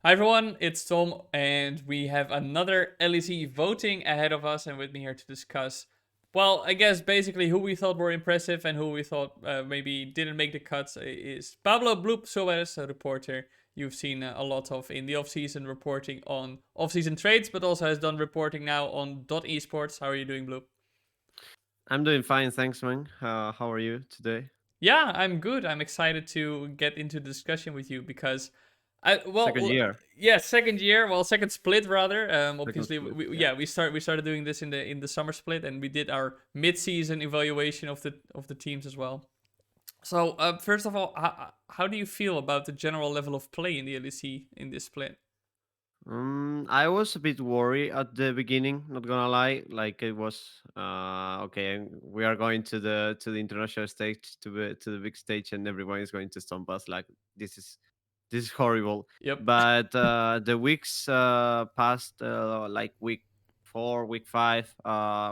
Hi everyone, it's Tom, and we have another LEC voting ahead of us, and with me here to discuss, well, I guess basically who we thought were impressive and who we thought maybe didn't make the cuts is Pablo Bloop Suárez, a reporter you've seen a lot of in the off-season reporting on off-season trades, but also has done reporting now on Esports. How are you doing, Bloop? I'm doing fine, thanks, man. How are you today? Yeah, I'm good. I'm excited to get into the discussion with you because I Second year, yeah, second year, well, second split rather. second Obviously, split. Yeah. yeah, we started doing this in the summer split, and we did our mid season evaluation of the teams as well. So, first of all, how do you feel about the general level of play in the LEC in this split? I was a bit worried at the beginning. Not gonna lie, like it was okay. We are going to the international stage, to the big stage, and everyone is going to stomp us. Like this is this is horrible. Yep. But the weeks passed, like week 4, week 5,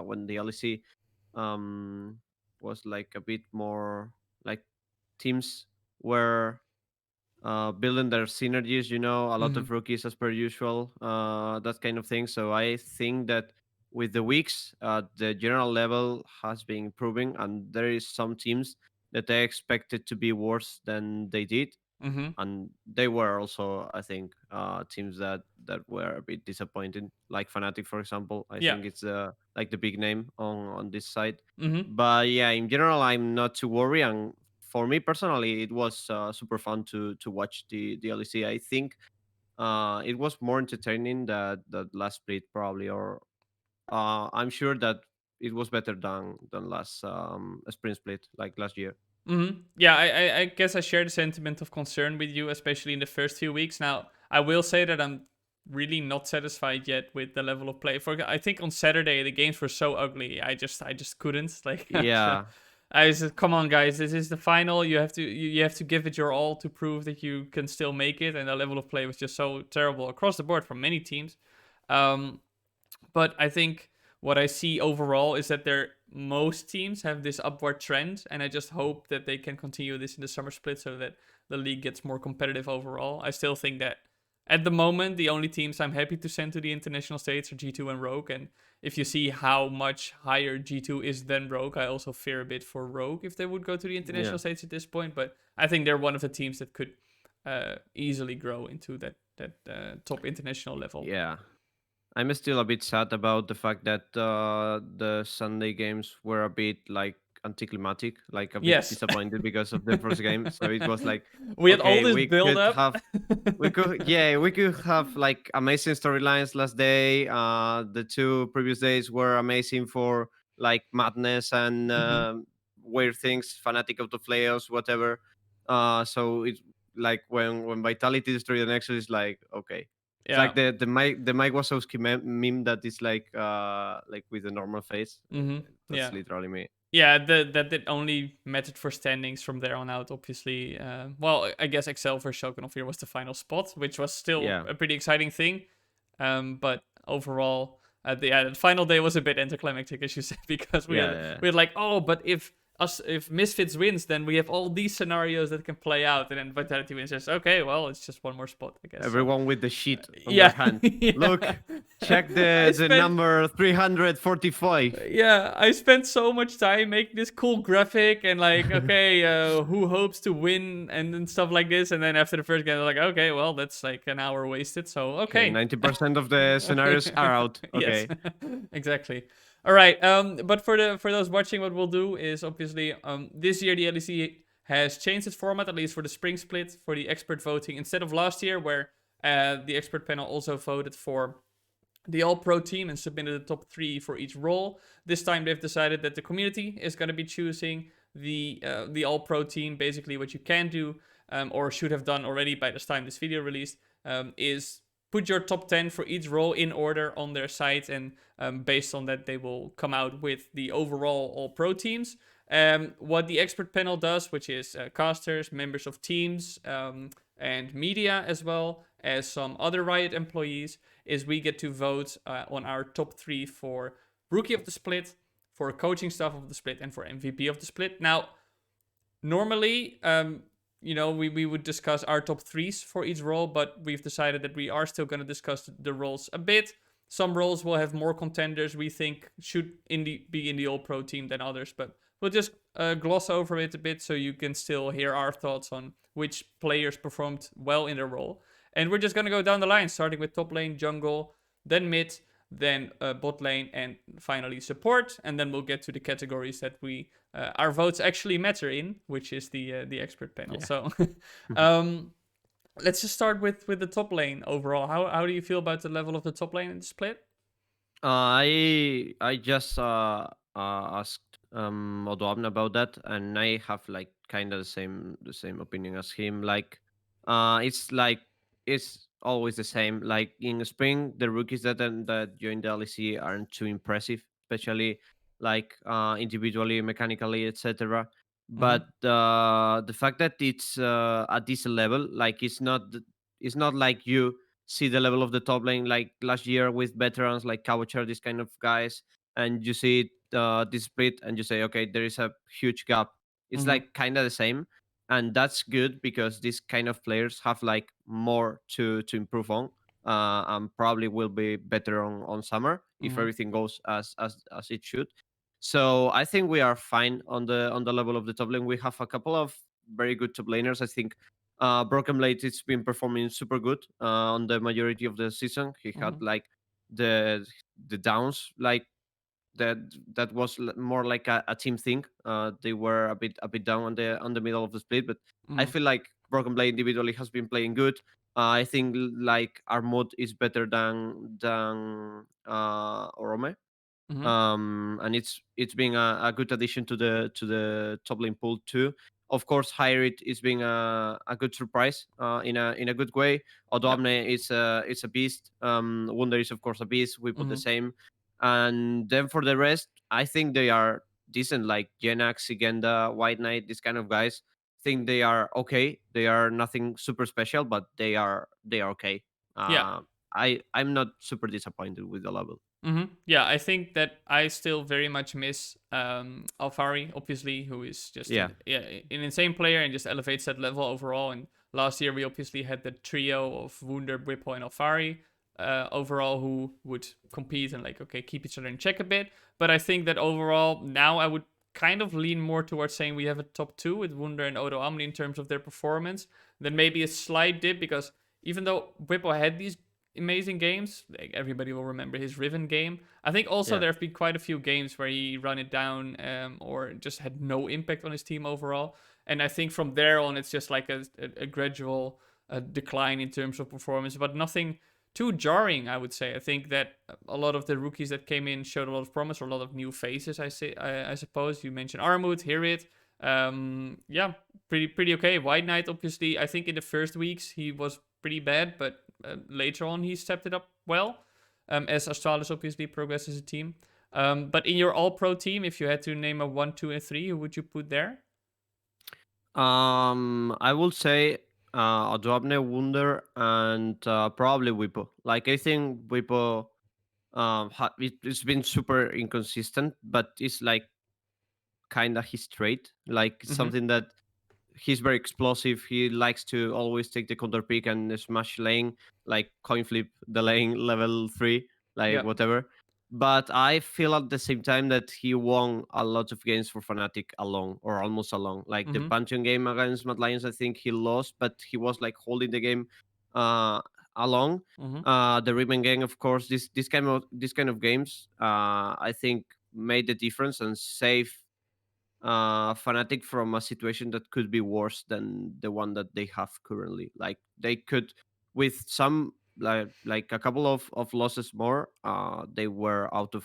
when the LEC um was like a bit more like teams were building their synergies, a lot Mm-hmm. of rookies as per usual, that kind of thing. So I think that with the weeks, the general level has been improving, and there is some teams that I expected to be worse than they did, Mm-hmm. and they were also, I think, teams that were a bit disappointing, like Fnatic, for example. I Yeah. think it's like the big name on this side. Mm-hmm. But yeah, in general, I'm not too worried, and for me personally, it was super fun to watch the LEC. I think it was more entertaining that last split probably, or I'm sure that it was better than last sprint split like last year. Yeah, I guess I share the sentiment of concern with you, especially in the first few weeks. Now, I will say that I'm really not satisfied yet with the level of play. For I think on Saturday the games were so ugly. I just couldn't like. Yeah, I said, come on, guys, this is the final. You have to give it your all to prove that you can still make it. And the level of play was just so terrible across the board from many teams. Um, but I think what I see overall is that most teams have this upward trend, and I just hope that they can continue this in the summer split so that the league gets more competitive overall. I still think that at the moment the only teams I'm happy to send to the international states are G2 and Rogue, and if you see how much higher G2 is than Rogue, I also fear a bit for Rogue if they would go to the yeah, international states at this point. But I think they're one of the teams that could easily grow into that top international level. yeah. I'm still a bit sad about the fact that the Sunday games were a bit like anticlimactic, like a bit Yes. disappointed because of the first game. So it was like, We had all okay, this build up. we could have like amazing storylines last day. The two previous days were amazing for like madness and Hmm. weird things, fanatic of the players, whatever. So it's like when Vitality destroyed the Nexus, it's like okay, it's Yeah. like the Mike Wazowski meme that is like with a normal face. Hmm. That's Yeah. literally me. Yeah, that it only mattered for standings from there on out, obviously. Well, I guess Excel for Shogun of Fear was the final spot, which was still Yeah, a pretty exciting thing. But overall, the final day was a bit anticlimactic, as you said, because yeah, yeah. we had like, oh, but if Misfits wins, then we have all these scenarios that can play out, and then Vitality wins. Just okay, well, it's just one more spot, I guess. So Everyone with the sheet on their yeah, hand. Look, yeah. check I the spent number 345. yeah, I spent so much time making this cool graphic and like, okay, who hopes to win and stuff like this, and then after the first game, I'm like, okay, well, that's like an hour wasted. So Okay, okay, 90% of the scenarios are out. yes, Okay. exactly. All right. But for those watching, what we'll do is obviously this year the LEC has changed its format, at least for the spring split for the expert voting instead of last year where the expert panel also voted for the All Pro team and submitted the top 3 for each role. This time they've decided that the community is going to be choosing the All Pro team. Basically, what you can do or should have done already by the time this video released is put your top 10 for each role in order on their site, and based on that, they will come out with the overall All Pro teams. What the expert panel does, which is casters, members of teams, and media, as well as some other Riot employees, is we get to vote on our top 3 for Rookie of the Split, for Coaching Staff of the Split, and for MVP of the Split. Now, normally, we would discuss our top threes for each role, but we've decided that we are still going to discuss the roles a bit. Some roles will have more contenders we think should be in the all pro team than others, but we'll just gloss over it a bit so you can still hear our thoughts on which players performed well in their role. And we're just going to go down the line, starting with top lane, jungle, then mid, then bot lane, and finally support. And then we'll get to the categories that we our votes actually matter in, which is the expert panel. Yeah. So um, let's just start with the top lane overall. How do you feel about the level of the top lane in the split? I just asked Odoamne about that, and I have like kind of the same opinion as him. It's like it's always the same. Like in spring, the rookies that join the LEC aren't too impressive, especially like individually, mechanically, etc. Mm-hmm. But the fact that it's at this level, like it's not like you see the level of the top lane like last year with veterans like Coucher, these kind of guys, and you see this split and you say, okay, there is a huge gap. It's Mm-hmm. like kind of the same, and that's good because these kind of players have like more to improve on, and probably will be better on summer if Mm-hmm. everything goes as it should. So I think we are fine on the level of the top lane. We have a couple of very good top laners. I think Broken Blade it's been performing super good on the majority of the season. He had Mm-hmm. like the the downs like that that was more like a team thing. They were a bit down on the middle of the split, but I Mm-hmm. feel like Broken Blade individually has been playing good. I think like our mood is better than Orome, Mm-hmm. and it's being a good addition to the top lane pool too. Of course, Hyrit is being a good surprise in a good way. Yep. Odoamne is a beast. Wunder is of course a beast. We put the Mm-hmm. same, and then for the rest, I think they are decent. Like Jenax, Sigenda, White Knight, these kind of guys. Think they are okay. They are nothing super special, but they are okay. Yeah. Uh, I'm not super disappointed with the level. Yeah, I think that I still very much miss Alfari, obviously, who is just Yeah. an insane player and just elevates that level overall. And last year we obviously had the trio of Wunder, Bwipo, and Alfari overall who would compete and like keep each other in check a bit. But I think that overall now I would kind of lean more towards saying we have a top two with Wunder and Odo Amli in terms of their performance. Then maybe a slight dip because even though Bwipo had these amazing games. Like everybody will remember his Riven game. I think also Yeah. there have been quite a few games where he run it down or just had no impact on his team overall. And I think from there on, it's just like a gradual decline in terms of performance, but nothing too jarring, I would say. I think that a lot of the rookies that came in showed a lot of promise or a lot of new faces. I suppose you mentioned Armut, Hirit. Yeah, pretty okay. White Knight, obviously, I think in the first weeks he was pretty bad, but later on he stepped it up well. As Astralis obviously progressed as a team. But in your all pro team, if you had to name a 1, 2, and 3, who would you put there? I will say Adobne Wunder and probably Whippo. Like I think Whippo it's been super inconsistent, but it's like kind of his trait, like Mm-hmm. something that he's very explosive. He likes to always take the counter pick and smash lane, like coin flip the lane level 3, like Yeah. whatever. But I feel at the same time that he won a lot of games for Fnatic alone or almost alone. Like the Mm-hmm. Pantheon game against Mad Lions, I think he lost, but he was like holding the game uh, alone. Mm-hmm. The Ribbon game, of course, this kind of games, I think made the difference and saved Fnatic from a situation that could be worse than the one that they have currently. Like they could, with some like a couple of losses more, they were out of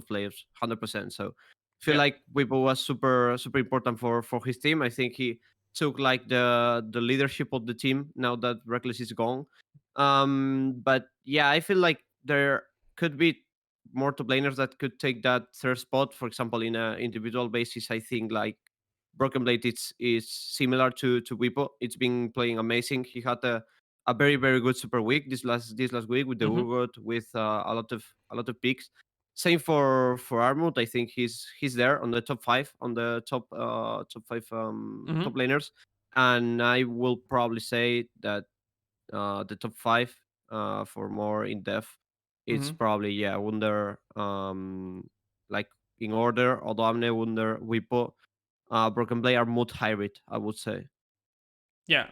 playoffs 100%. So I feel Yeah. like Weibo was super important for his team. I think he took like the leadership of the team now that Reckless is gone. But yeah, I feel like there could be more top laners that could take that third spot. For example, in a individual basis, I think like Broken Blade is similar to Wipo. It's been playing amazing. He had a very very good super week this last week with the Mm-hmm. Urgot with a lot of picks. Same for Armut. I think he's there on the top five on the top five Mm-hmm. top laners. And I will probably say that the top five, for more in depth, it's Hmm. probably, yeah, Wunder, like in order, Odoamne, Wunder, Wipo, Broken Blade are mood hybrid, I would say. Yeah.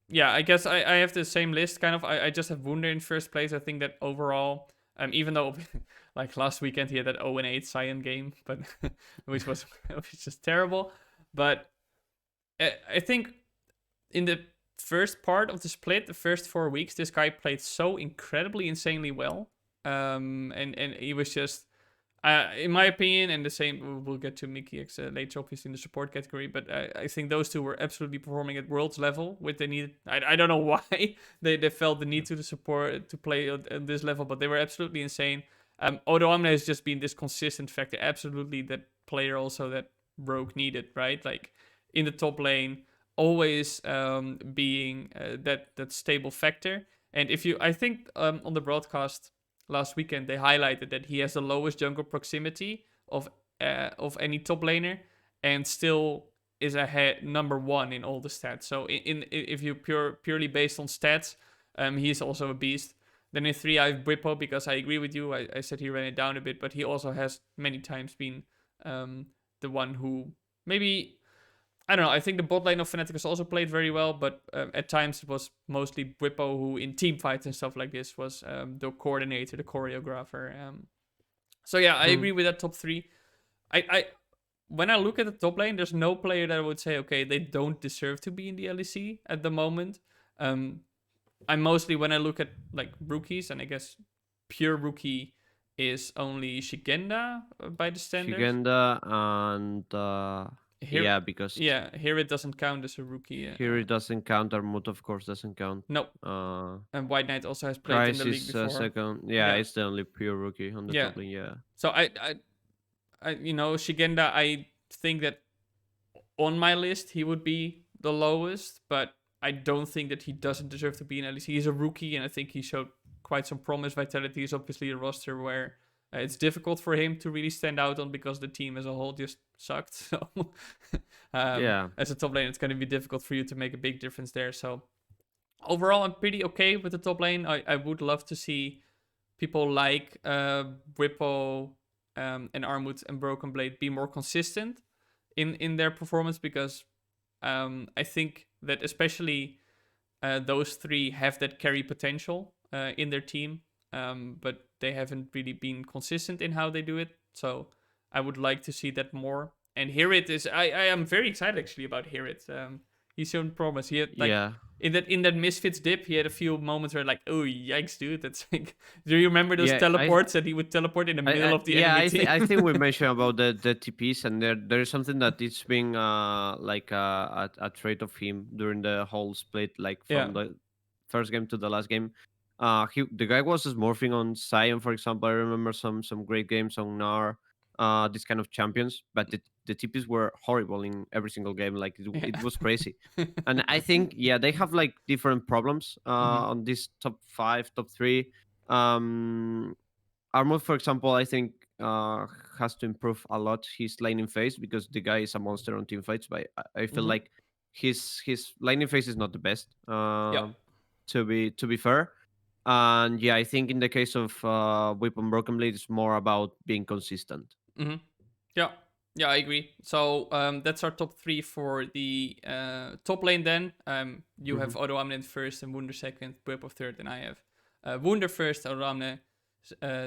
Yeah, I guess I have the same list kind of. I just have Wunder in first place. I think that overall, even though like last weekend he had that 0-8 Cyan game, but which is just terrible. But I think in the first part of the split, the first 4 weeks, this guy played so incredibly insanely well. And he was just in my opinion, and the same, we'll get to Mickey X later, obviously in the support category. But I think those two were absolutely performing at worlds level. With the need, I don't know why they felt the need to the support to play at this level, but they were absolutely insane. Odo Amne has just been this consistent factor, absolutely that player also that Rogue needed, right? Like in the top lane, always being that stable factor. And if you, I think on the broadcast last weekend they highlighted that he has the lowest jungle proximity of any top laner, and still is ahead number one in all the stats. So if you purely based on stats, he's also a beast. Then in three I have Bwipo because I agree with you. I said he ran it down a bit, but he also has many times been the one who maybe I don't know. I think the bot lane of Fnaticus also played very well, but at times it was mostly Bwipo who, in team fights and stuff like this, was the coordinator, the choreographer. So yeah, I Hmm. agree with that top three. I when I look at the top lane, there's no player that I would say, okay, they don't deserve to be in the LEC at the moment. Um, I mostly when I look at like rookies, and I guess pure rookie is only Shigenda by the standard. Shigenda and Here, yeah, because yeah, here it doesn't count as a rookie. here it doesn't count, or Mood of course doesn't count. No, Uh, and White Knight also has played in the league Crisis, before. second. Yeah, Yeah, it's the only pure rookie on the yeah. top lane. Yeah. So Shigenda, I think that on my list he would be the lowest, but I don't think that he doesn't deserve to be in at least. He's a rookie, and I think he showed quite some promise. Vitality is obviously a roster where it's difficult for him to really stand out on because the team as a whole just sucked. So Yeah. as a top lane, it's going to be difficult for you to make a big difference there. So overall, I'm pretty okay with the top lane. I would love to see people like Whippo and Armut and Broken Blade be more consistent in their performance, because I think that especially those three have that carry potential in their team, but they haven't really been consistent in how they do it. So I would like to see that more. And Hirit is I am very excited actually about Hirit. He's shown promise. He had like Yeah. in that Misfits dip, he had a few moments where like, oh yikes, dude, that's like. Do you remember those Yeah. teleports that he would teleport in the middle of the Yeah, enemy team? I think we mentioned about the TPs, and there is something that it's been like a trait of him during the whole split, like Yeah. from the first game to the last game. The guy was smurfing on Sion, for example. I remember some great games on Nar, these kind of champions, but the TPs were horrible in every single game. Like it Yeah. was crazy. And I think, yeah, they have like different problems Hmm. on this top five, top three. Um, Armor, for example, I think has to improve a lot his laning phase, because the guy is a monster on team fights. But I feel Hmm. like his laning phase is not the best. Yeah. To be fair, and yeah, I think in the case of Whip and Broken Blade, it's more about being consistent. Hmm. Yeah. Yeah, I agree. So that's our top three for the top lane. Then you Hmm. have Odo Amne first and Wunder second, Whip of third, and I have Wunder first, Odo Amne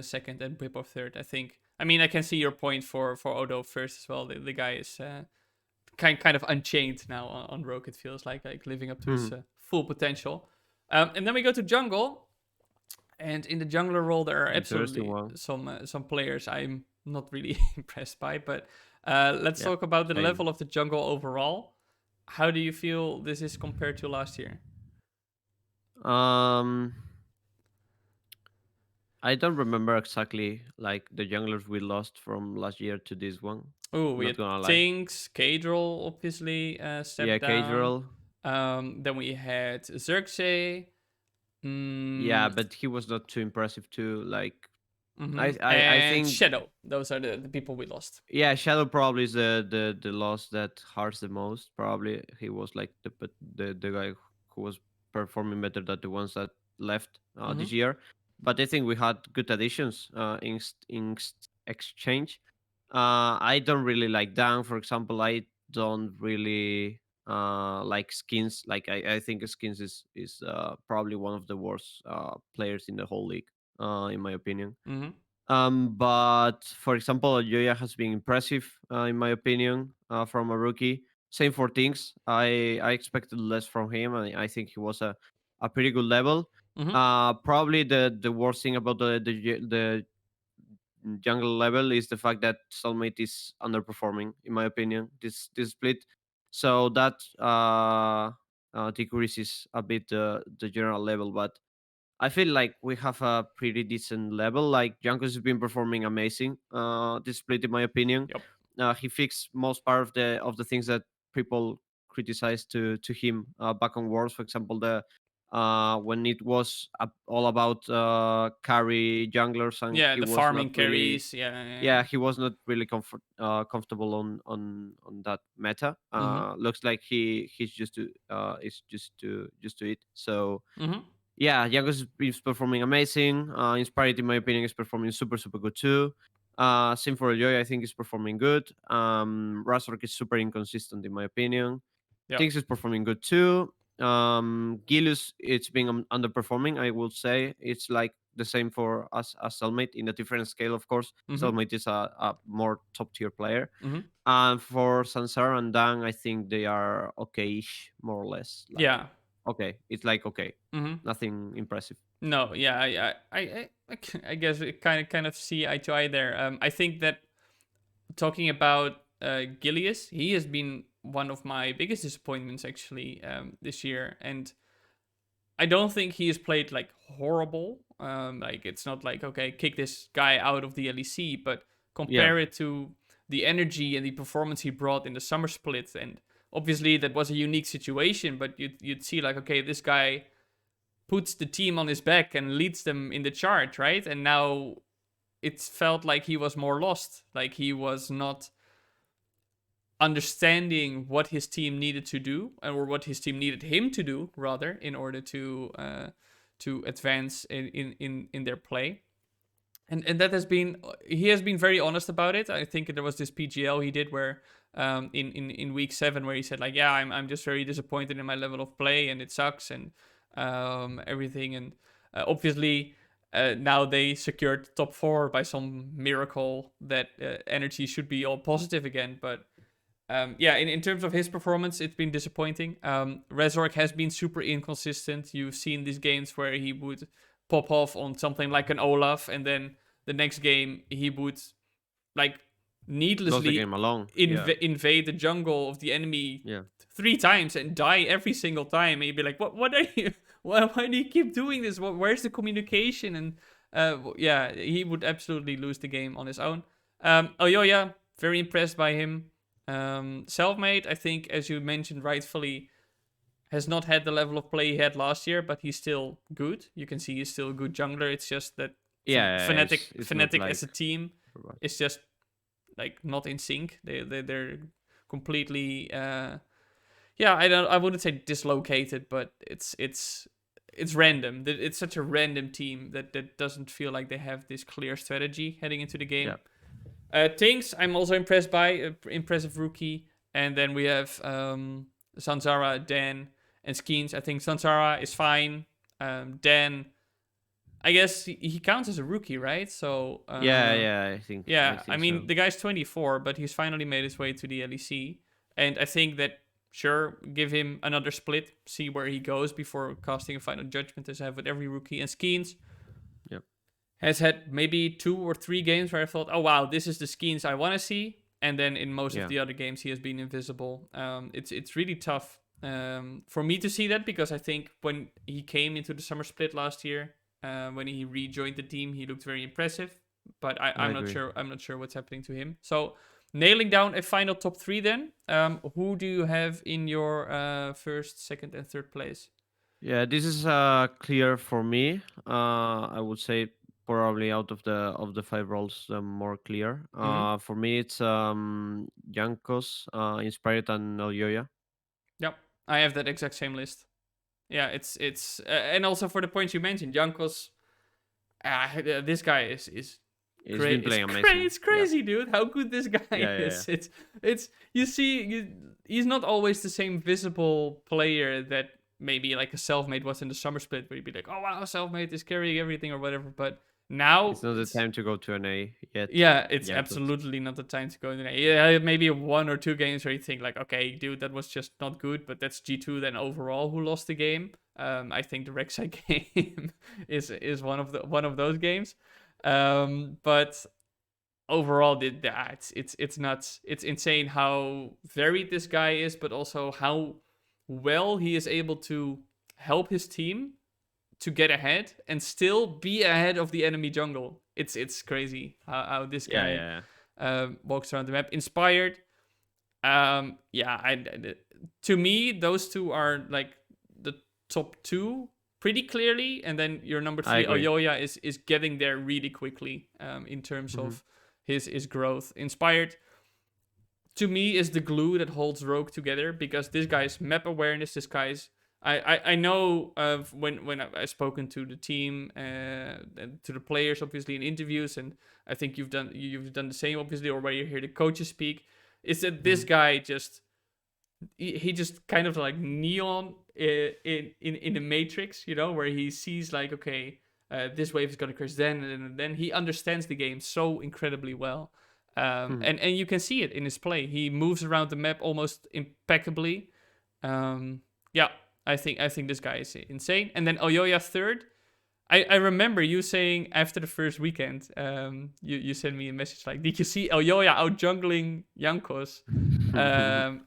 second, and Whip of third. I think. I mean, I can see your point for Odo first as well. The guy is kind of unchained now on Rogue. It feels like living up to his full potential. And then we go to jungle, and in the jungler role, there are Interesting absolutely one. some players I'm not really impressed by. But let's Yeah, talk about the same. level of the jungle overall. How do you feel this is compared to last year? Um, I don't remember exactly like the junglers we lost from last year to this one. Oh, I'm we not had gonna lie. Tinks, Kadril obviously Yeah, stepped down. casual. Then we had Xerxes. Yeah, Mm, but he was not too impressive too. Like I And think Shadow. Those are the people we lost. yeah, Shadow probably is the loss that hurts the most. Probably he was like the guy who was performing better than the ones that left Mm-hmm. this year. But I think we had good additions exchange. I don't really like Dan, for example. I don't really like Skins. Like I think Skins is probably one of the worst players in the whole league, in my opinion. Mm-hmm. But for example, Joya has been impressive, in my opinion, from a rookie. Same for Things. I expected less from him, and I think he was a pretty good level. Mm-hmm. Probably the worst thing about the jungle level is the fact that Soulmate is underperforming, in my opinion, this split. So that decreases a bit the general level, but I feel like we have a pretty decent level. Like Jankos has been performing amazing this split, in my opinion. Yep. He fixed most part of the things that people criticized to him back on Worlds. For example, the when it was all about carry junglers, and Yeah, he the was not farming really, carries. Yeah, yeah, yeah. yeah, he was not really comfortable on that meta. Mm-hmm. Looks like he's just to is just to it. So Mm-hmm. yeah, Jankos is performing amazing. Inspired, in my opinion, is performing super good too. Same for Joy, I think is performing good. Razork is super inconsistent, in my opinion. Yep. Things is performing good too. Gilius, it's been underperforming. I will say it's like the same for us as Cellmate in a different scale, of course. Mm-hmm. Cellmate is a more top tier player. Mm-hmm. And for Sansar and Dang, I think they are okay-ish, more or less. Like Yeah. okay, it's like okay, Mm-hmm. nothing impressive. No, yeah, I guess we kind of see eye to eye there. I think that talking about Gilius, he has been one of my biggest disappointments actually this year, and I don't think he has played like horrible. Like it's not like okay, kick this guy out of the LEC, but Yeah, compare it to the energy and the performance he brought in the summer split, and obviously that was a unique situation. But you'd see like okay, this guy puts the team on his back and leads them in the chart, right? And now it felt like he was more lost, like he was not understanding what his team needed to do, or what his team needed him to do, rather, in order to advance in their play. And that has been he has been very honest about it. I think there was this PGL he did where in week 7 where he said like yeah I'm just very disappointed in my level of play and it sucks and everything and obviously now they secured top 4 by some miracle that energy should be all positive again, but yeah, in terms of his performance, it's been disappointing. Resorg has been super inconsistent. You've seen these games where he would pop off on something like an Olaf, and then the next game he would like lost the needlessly game alone. Yeah, invade the jungle of the enemy yeah, 3 times and die every single time. And you'd be like, what are you? Why do you keep doing this? Where's the communication? And yeah, he would absolutely lose the game on his own. Oyoya, very impressed by him. Selfmade, I think, as you mentioned rightfully, has not had the level of play he had last year, but he's still good. You can see he's still a good jungler. It's just that yeah. It's not Fnatic as like a team is just like not in sync. They're completely yeah. I wouldn't say dislocated, but it's random. It's such a random team that doesn't feel like they have this clear strategy heading into the game. yeah, Things I'm also impressed by, impressive rookie. And then we have Sanzara, Dan, and Skeens. I think Sanzara is fine. Dan, I guess he counts as a rookie, right? So yeah. I yeah, I think mean so. the guy's 24, but he's finally made his way to the LEC, and I think that sure, give him another split, see where he goes before casting a final judgment, as I have with every rookie. And Skeens Yep. has had maybe 2 or 3 games where I thought, oh wow, this is the Skeens I want to see. And then in most of Yeah. the other games, he has been invisible. It's really tough for me to see that, because I think when he came into the summer split last year, when he rejoined the team, he looked very impressive. But I I'm not agree. sure. I'm not sure what's happening to him. So nailing down a final top 3, then. Who do you have in your first, second, and third place? Yeah, this is clear for me. I would say probably out of the five roles more clear. Mm-hmm. For me, it's Jankos, Inspired, and Elyoya. Yep, I have that exact same list. Yeah, it's and also for the points you mentioned, Jankos. This guy is He's great. been playing amazing. It's Yeah, crazy, dude. How good this guy yeah, yeah, yeah. is. It's you see, he's not always the same visible player that maybe like a selfmade was in the summer split, where you'd be like, oh wow, selfmade is carrying everything or whatever. But now It's not the it's time to go to an A yet. yeah, it's Jankos. absolutely not the time to go in there. Yeah, maybe one or two games where you think like, okay, dude, that was just not good, but that's G2 then overall who lost the game. I think the Rek'Sai game is one of those games. But overall, it's nuts. It's insane how varied this guy is, but also how well he is able to help his team to get ahead and still be ahead of the enemy jungle. It's crazy how this Yeah, guy yeah, walks around the map. Inspired, yeah, to me those two are like the top two pretty clearly, and then your number I three, agree. Oyoya, is getting there really quickly in terms Hmm. of his growth. Inspired to me is the glue that holds Rogue together because this guy's map awareness, this guy's I know of when I've spoken to the team and to the players obviously in interviews, and I think you've done the same obviously, or where you hear the coaches speak, is that Hmm. this guy just he just kind of like neon in the Matrix, you know, where he sees like, okay, this wave is gonna crash then, and then he understands the game so incredibly well. Hmm. And you can see it in his play. He moves around the map almost impeccably. Yeah, I think this guy is insane. And then Oyoya third. I remember you saying after the first weekend, you sent me a message like, "Did you see Oyoya out jungling Jankos?" Um,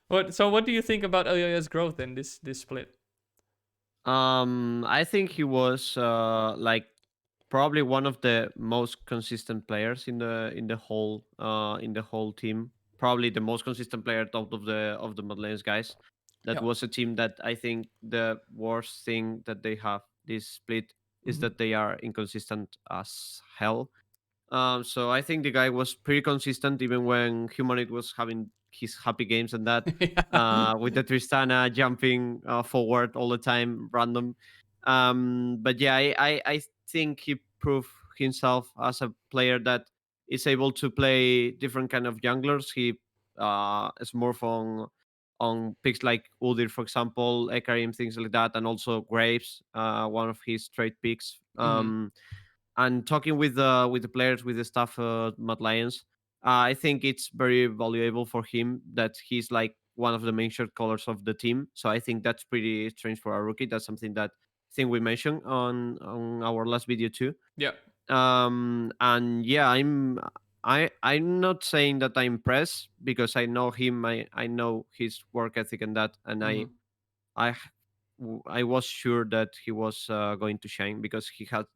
what do you think about Oyoya's growth in this split? I think he was like probably one of the most consistent players in the whole team. Probably the most consistent player out of the Madeleines guys. That Yeah. was a team that I think the worst thing that they have this split is Hmm. that they are inconsistent as hell. So I think the guy was pretty consistent even when Humanit was having his happy games and that Yeah. with the Tristana jumping forward all the time, random. But yeah, I think he proved himself as a player that is able to play different kind of junglers. He is more on picks like Udyr, for example, Ekarim, things like that, and also Graves, one of his trade picks. Hmm. And talking with the players, with the staff Mad Lions, I think it's very valuable for him that he's like one of the main shirt colors of the team. So I think that's pretty strange for a rookie. That's something that I think we mentioned on our last video too. Yeah. And yeah, I'm not saying that I'm impressed because I know him. I know his work ethic and that, and Hmm. I I was sure that he was going to shine because he have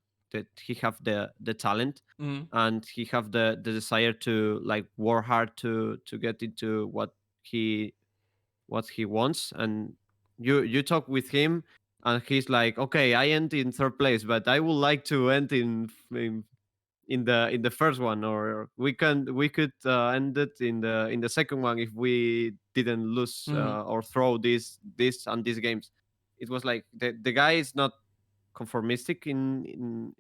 the talent Hmm. and he have the desire to like work hard to get into what he wants. And you talk with him and he's like, okay, I end in third place, but I would like to end in the first one, or we could end it in the second one if we didn't lose Hmm. or throw this and these games. It was like the guy is not conformistic in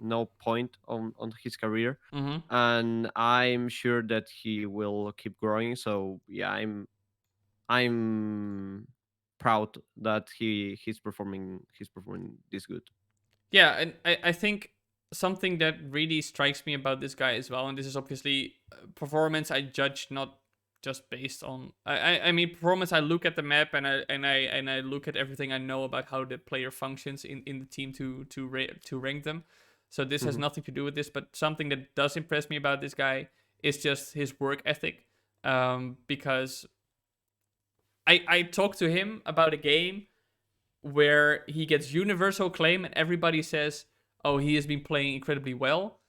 no point on his career, Hmm. and I'm sure that he will keep growing. So yeah, I'm proud that he's performing this good. Yeah, and I think something that really strikes me about this guy as well, and this is obviously performance I judge not just based on I mean performance. I look at the map and I look at everything I know about how the player functions in the team to rank them. So this has Mhm. nothing to do with this, but something that does impress me about this guy is just his work ethic. Because I talked to him about a game where he gets universal claim and everybody says, "Oh, he has been playing incredibly well."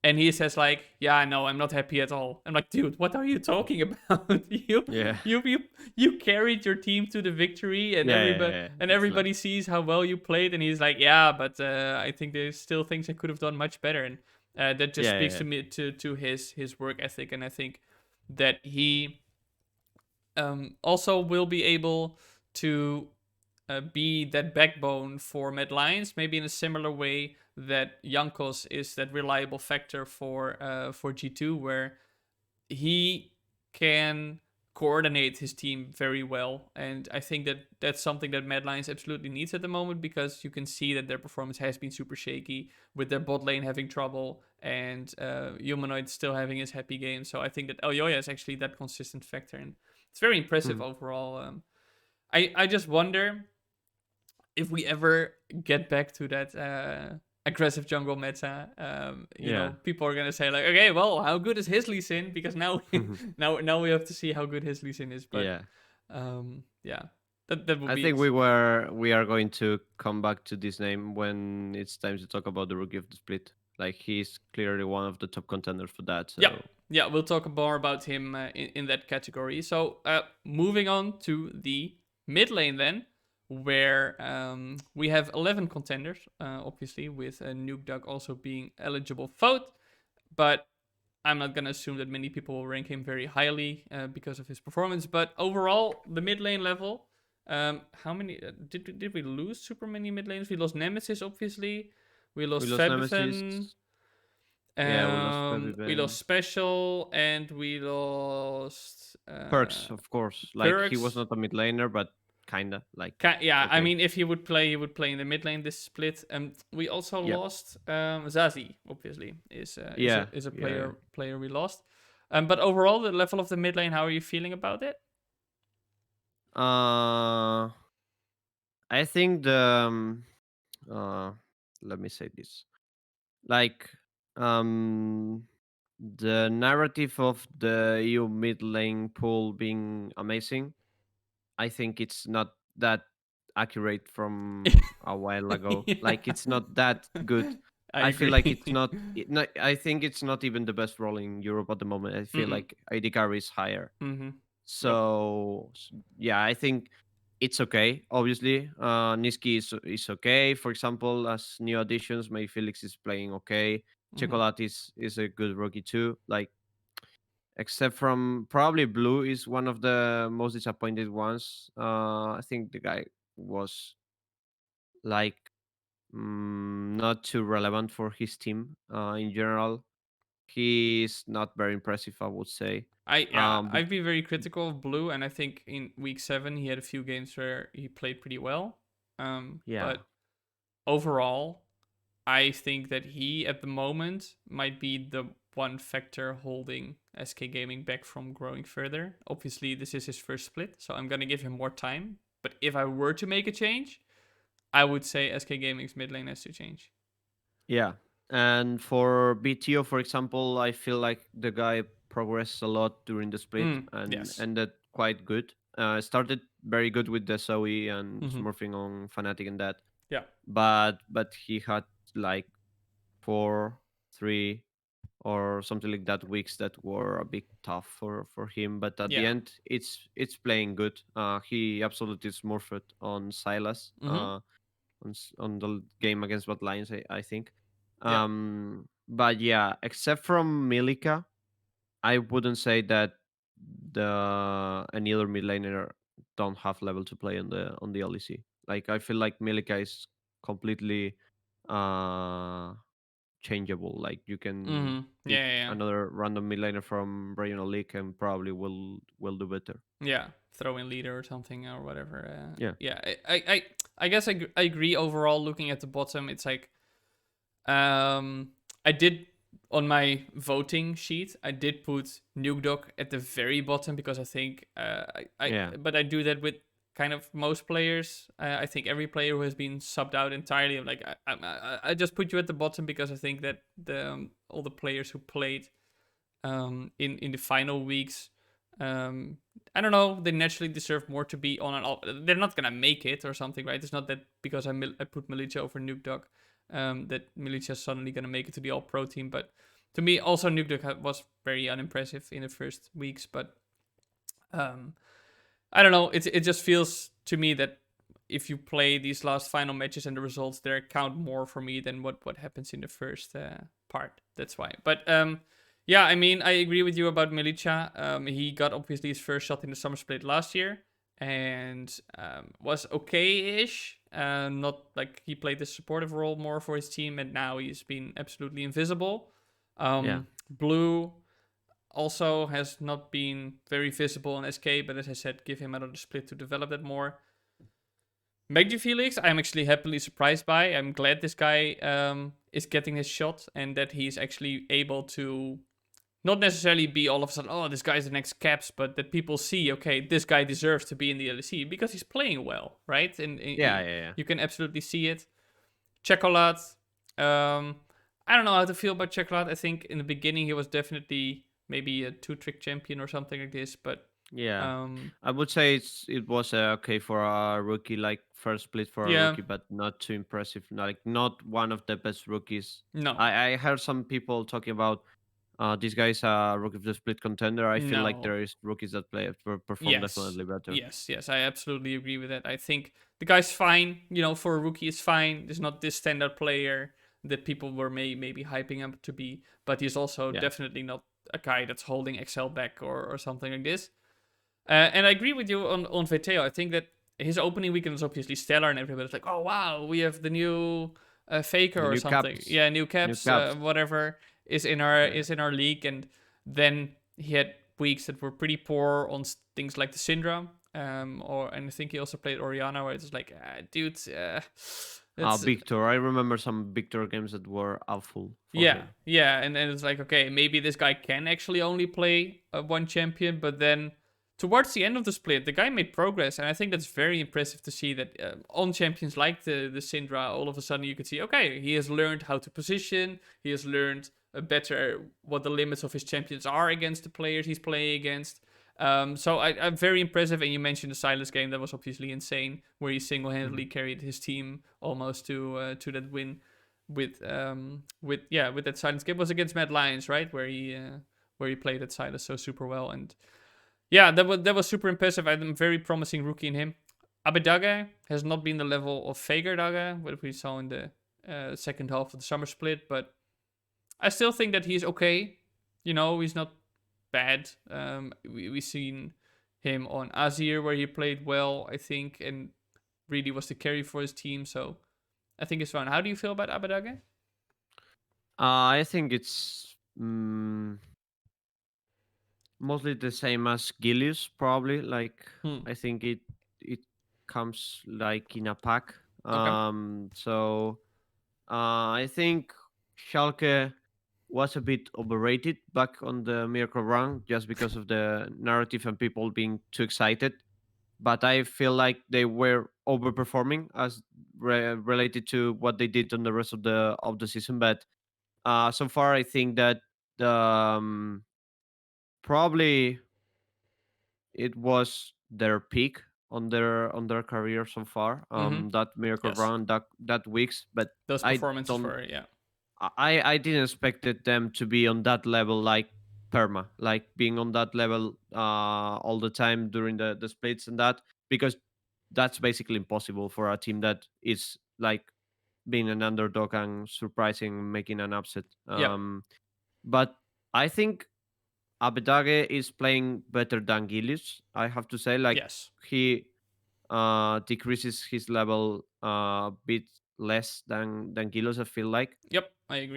And he says like, "Yeah, no, I'm not happy at all." I'm like, "Dude, what are you talking about? Yeah. You carried your team to the victory, and Yeah, yeah, yeah. It's like everybody sees how well you played." And he's like, "Yeah, but I think there's still things I could have done much better." And that just yeah, speaks yeah, to me to his work ethic, and I think that he also will be able to be that backbone for Mad Lions, maybe in a similar way that Jankos is that reliable factor for G2, where he can coordinate his team very well. And I think that that's something that Mad Lions absolutely needs at the moment, because you can see that their performance has been super shaky, with their bot lane having trouble and Humanoid still having his happy game. So I think that Elyoya is actually that consistent factor, and it's very impressive Mhm. overall. I just wonder if we ever get back to that aggressive jungle meta. Yeah. People are gonna say like, okay, well, how good is his Lee Sin? Because now now we have to see how good his Lee Sin is. But Yeah. yeah, that would I be think we are going to come back to this name when it's time to talk about the rookie of the split. Like he's clearly one of the top contenders for that. yeah. So Yeah, we'll talk more about him in that category. So, moving on to the mid lane then, where we have 11 contenders, obviously, with Nuke Duck also being eligible vote. But I'm not gonna assume that many people will rank him very highly because of his performance. But overall, the mid lane level, how many did we lose? Super many mid lanes. We lost Nemesis, obviously. We we lost lost Nemesis. Febiven. Yeah, we lost We lost Febiven. Special, and we lost Perks, of course. Like he was Perks. not a mid laner, but kinda like Yeah, I okay. mean, if he would play in the mid lane this split. We also Yeah. lost Zazie. Obviously, Yeah. is a Yeah. player we lost. But overall, the level of the mid lane, how are you feeling about it? Yeah. I think the uh let me say this. Like the narrative of the EU mid lane pool being amazing, I think it's not that accurate from a while ago. Like Yeah, it's not that good. I I feel like it's agree. not, I think it's not even the best role in Europe at the moment. I feel Mm-mm. like ID carry is higher. Mm-hmm. Yep. So yeah, I think it's okay. Obviously, Niski is okay. For example, as new additions, May Felix is playing okay. Mm-hmm. Chocolat is a good rookie too. Like except from probably Blue is one of the most disappointed ones. I think the guy was like not too relevant for his team in general. He's not very impressive, I would say. But I've been very critical of Blue, and I think in week 7 he had a few games where he played pretty well. yeah, But overall, I think that he at the moment might be the one factor holding SK Gaming back from growing further. Obviously, this is his first split, so I'm gonna give him more time. But if I were to make a change, I would say SK Gaming's mid lane has to change. yeah. And for BTO, for example, I feel like the guy progressed a lot during the split and Yes. ended quite good. Started very good with the SOE and Mm-hmm. smurfing on Fnatic and that, Yeah. but he had like 4, 3, or something like that weeks that were a bit tough for him. But at the Yeah. end, it's playing good. He absolutely smurfed on Silas. Mm-hmm. On the game against Bad Lions, I think. Yeah. But yeah, except from Milica, I wouldn't say that any other mid laner don't have level to play on the LEC. Like I feel like Milica is completely uh changeable. Like you can Mm-hmm. pick Yeah. Yeah. another random mid laner from regional league and probably will do better. Yeah. Throw in leader or something or whatever. Yeah. Yeah. I guess I agree overall. Looking at the bottom, it's like I did on my voting sheet. I did put Nuke Dog at the very bottom because I think Yeah. but I do that with kind of most players. I think every player who has been subbed out entirely, I'm like I just put you at the bottom because I think that the all the players who played in the final weeks. Um, I don't know. They naturally deserve more to be on an all. They're not gonna make it or something, right? It's not that because I put Militia over Nuke Dog, that Militia's suddenly gonna make it to the All Pro team. But To me, also Nuke was very unimpressive in the first weeks, but um, I don't know. It just feels to me that if you play these last final matches and the results there count more for me than what happens in the first part. That's why. But yeah, I mean, I agree with you about Milica. He got obviously his first shot in the summer split last year and was okay-ish. Not like he played the supportive role more for his team, and now he's been absolutely invisible. Yeah. Blue also has not been very visible in SK, but as I said, give him another split to develop that more. Magdi Felix, I'm actually happily surprised by. I'm glad this guy is getting his shot and that he's actually able to not necessarily be all of a sudden, oh, this guy's the next Caps, but that people see, okay, this guy deserves to be in the LEC because he's playing well, right? And Yeah, yeah, yeah. you can absolutely see it. Chocolate, I don't know how to feel about Chocolate. I think in the beginning he was definitely maybe a two-trick champion or something like this, but Yeah. um, I would say it was okay for a rookie, like first split for a yeah, rookie, but not too impressive. Like not one of the best rookies. no, I heard some people talking about this guy's a rookie of the split contender. I feel like no. there is rookies that perform Yes. definitely better. Yes, I absolutely agree with that. I think the guy's fine. For a rookie, is fine. He's not this standout player that people were maybe hyping him to be, but he's also Yeah. definitely not a guy that's holding Excel back or something like this. And I agree with you on Veteo. I think that his opening weekend was obviously stellar, and everybody's like, "Oh wow, we have the new Faker The or new something." caps. Yeah, new New caps, caps. whatever is in our Yeah. league, and then he had weeks that were pretty poor on things like the Syndra, and I think he also played Oriana, where it's like, dude, that's Victor. I remember some Victor games that were awful for yeah, him. yeah, and it's like, okay, maybe this guy can actually only play one champion, but then towards the end of the split, the guy made progress, and I think that's very impressive to see that on champions like the Syndra, all of a sudden you could see, okay, he has learned how to position, he has learned better what the limits of his champions are against the players he's playing against. So I'm very impressive, and you mentioned the Silas game that was obviously insane, where he single-handedly Mhm. carried his team almost to that win with that silence game. Was against Mad Lions, right? Where he played at Silas so super well, and yeah, that was super impressive. I'm very promising rookie in him. Abedage has not been the level of Fager Daga, what we saw in the second half of the summer split, but I still think that he's okay. He's not bad. We seen him on Azir where he played well, I think, and really was the carry for his team. So I think it's fun. How do you feel about Abedage? I think it's mostly the same as Gilius, probably. Like Hmm. I think it comes like in a pack. Okay. So I think Schalke was a bit overrated back on the Miracle Run just because of the narrative and people being too excited. But I feel like they were overperforming as related to what they did on the rest of the season. But so far, I think that probably it was their peak on their career so far. Mm-hmm. That Miracle Yes. Run, that weeks, but Those I performances don't were, yeah. I didn't expected them to be on that level like perma, like being on that level all the time during the splits and that, because that's basically impossible for a team that is like being an underdog and surprising, making an upset. Yep. But I think Abedage is playing better than Gilius. I have to say, like Yes. he decreases his level a bit less than Gilius. I feel like. Yep. I agree.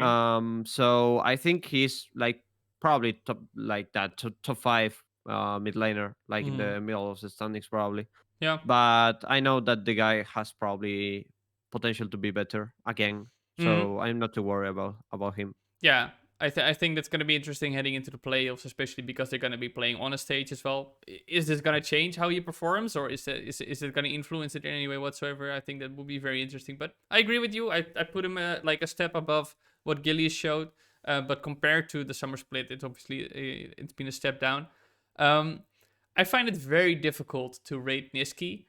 So I think he's like probably top like that top five mid laner, like in Mm. the middle of the standings probably. Yeah. But I know that the guy has probably potential to be better again. Mm. So I'm not too worried about him. Yeah. I think that's going to be interesting heading into the playoffs, especially because they're going to be playing on a stage as well. Is this going to change how he performs, or is it going to influence it in any way whatsoever? I think that would be very interesting. But I agree with you. I put him like a step above what Gillies showed, but compared to the summer split, it's been a step down. Um, I find it very difficult to rate Niski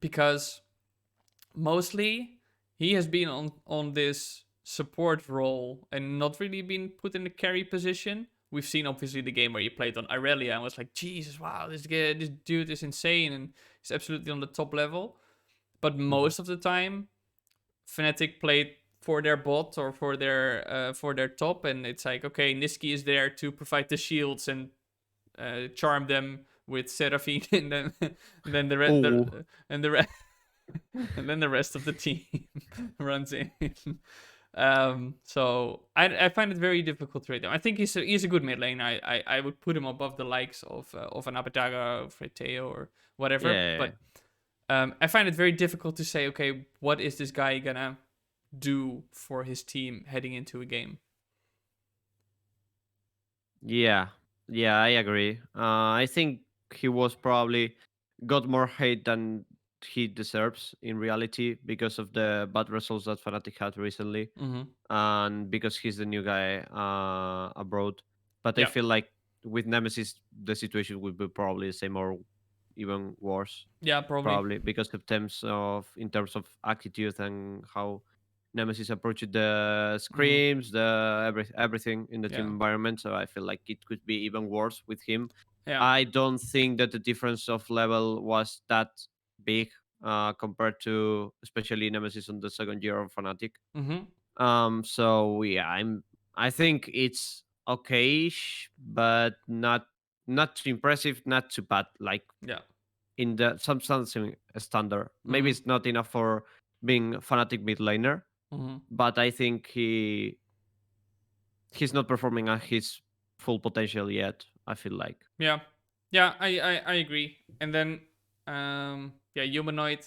because mostly he has been on this support role and not really been put in the carry position. We've seen obviously the game where he played on Irelia and was like, Jesus, wow, this dude is insane and he's absolutely on the top level. But Mhm. most of the time, Fnatic played for their bot or for their top, and it's like, okay, Niski is there to provide the shields and charm them with Seraphine, and then Oh, and the and then the rest of the team runs in. So I find it very difficult to rate him. I think he's a good mid lane. I would put him above the likes of an Abadaga, or Freteo, or whatever. yeah. But I find it very difficult to say, okay, what is this guy gonna do for his team heading into a game? Yeah, yeah, I agree. I think he was probably got more hate than he deserves in reality because of the bad results that Fnatic had recently, Mm-hmm. and because he's the new guy abroad. But I Yeah, feel like with Nemesis, the situation would be probably the same or even worse, yeah, probably. probably because of in terms of attitude and how Nemesis approached the Mm-hmm. screams, the everything in the team Yeah, environment. So I feel like it could be even worse with him. yeah. I don't think that the difference of level was that big compared to especially Nemesis on the second year of Fnatic. Mm-hmm. So yeah, I think it's okay, but not too impressive, not too bad. Like Yeah. in the something standard. Maybe Mm-hmm. it's not enough for being fanatic mid laner, Mm-hmm. but I think he's not performing at his full potential yet. I feel like. Yeah, yeah, I agree. And then, yeah, humanoid.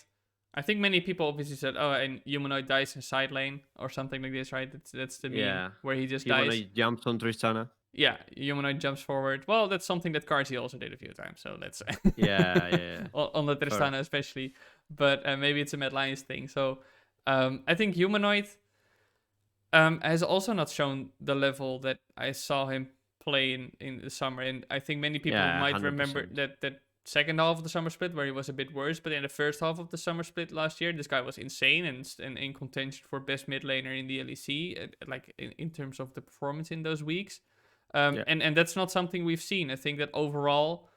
I think many people obviously said, "Oh, and humanoid dies in side lane or something like this," right? That's the meme Yeah, where he just he wanna dies. jumps on Tristana. Yeah, humanoid jumps forward. Well, that's something that Carsey also did a few times. So let's Yeah, yeah, yeah. on the Fair. Tristana especially, but maybe it's a Mad Lions thing. So I think humanoid has also not shown the level that I saw him play in the summer. And I think many people Yeah, might hundred remember percent. that second half of the summer split where he was a bit worse. But in the first half of the summer split last year, this guy was insane and in contention for best mid laner in the LEC, like in terms of the performance in those weeks. Yeah, And that's not something we've seen. I think that overall,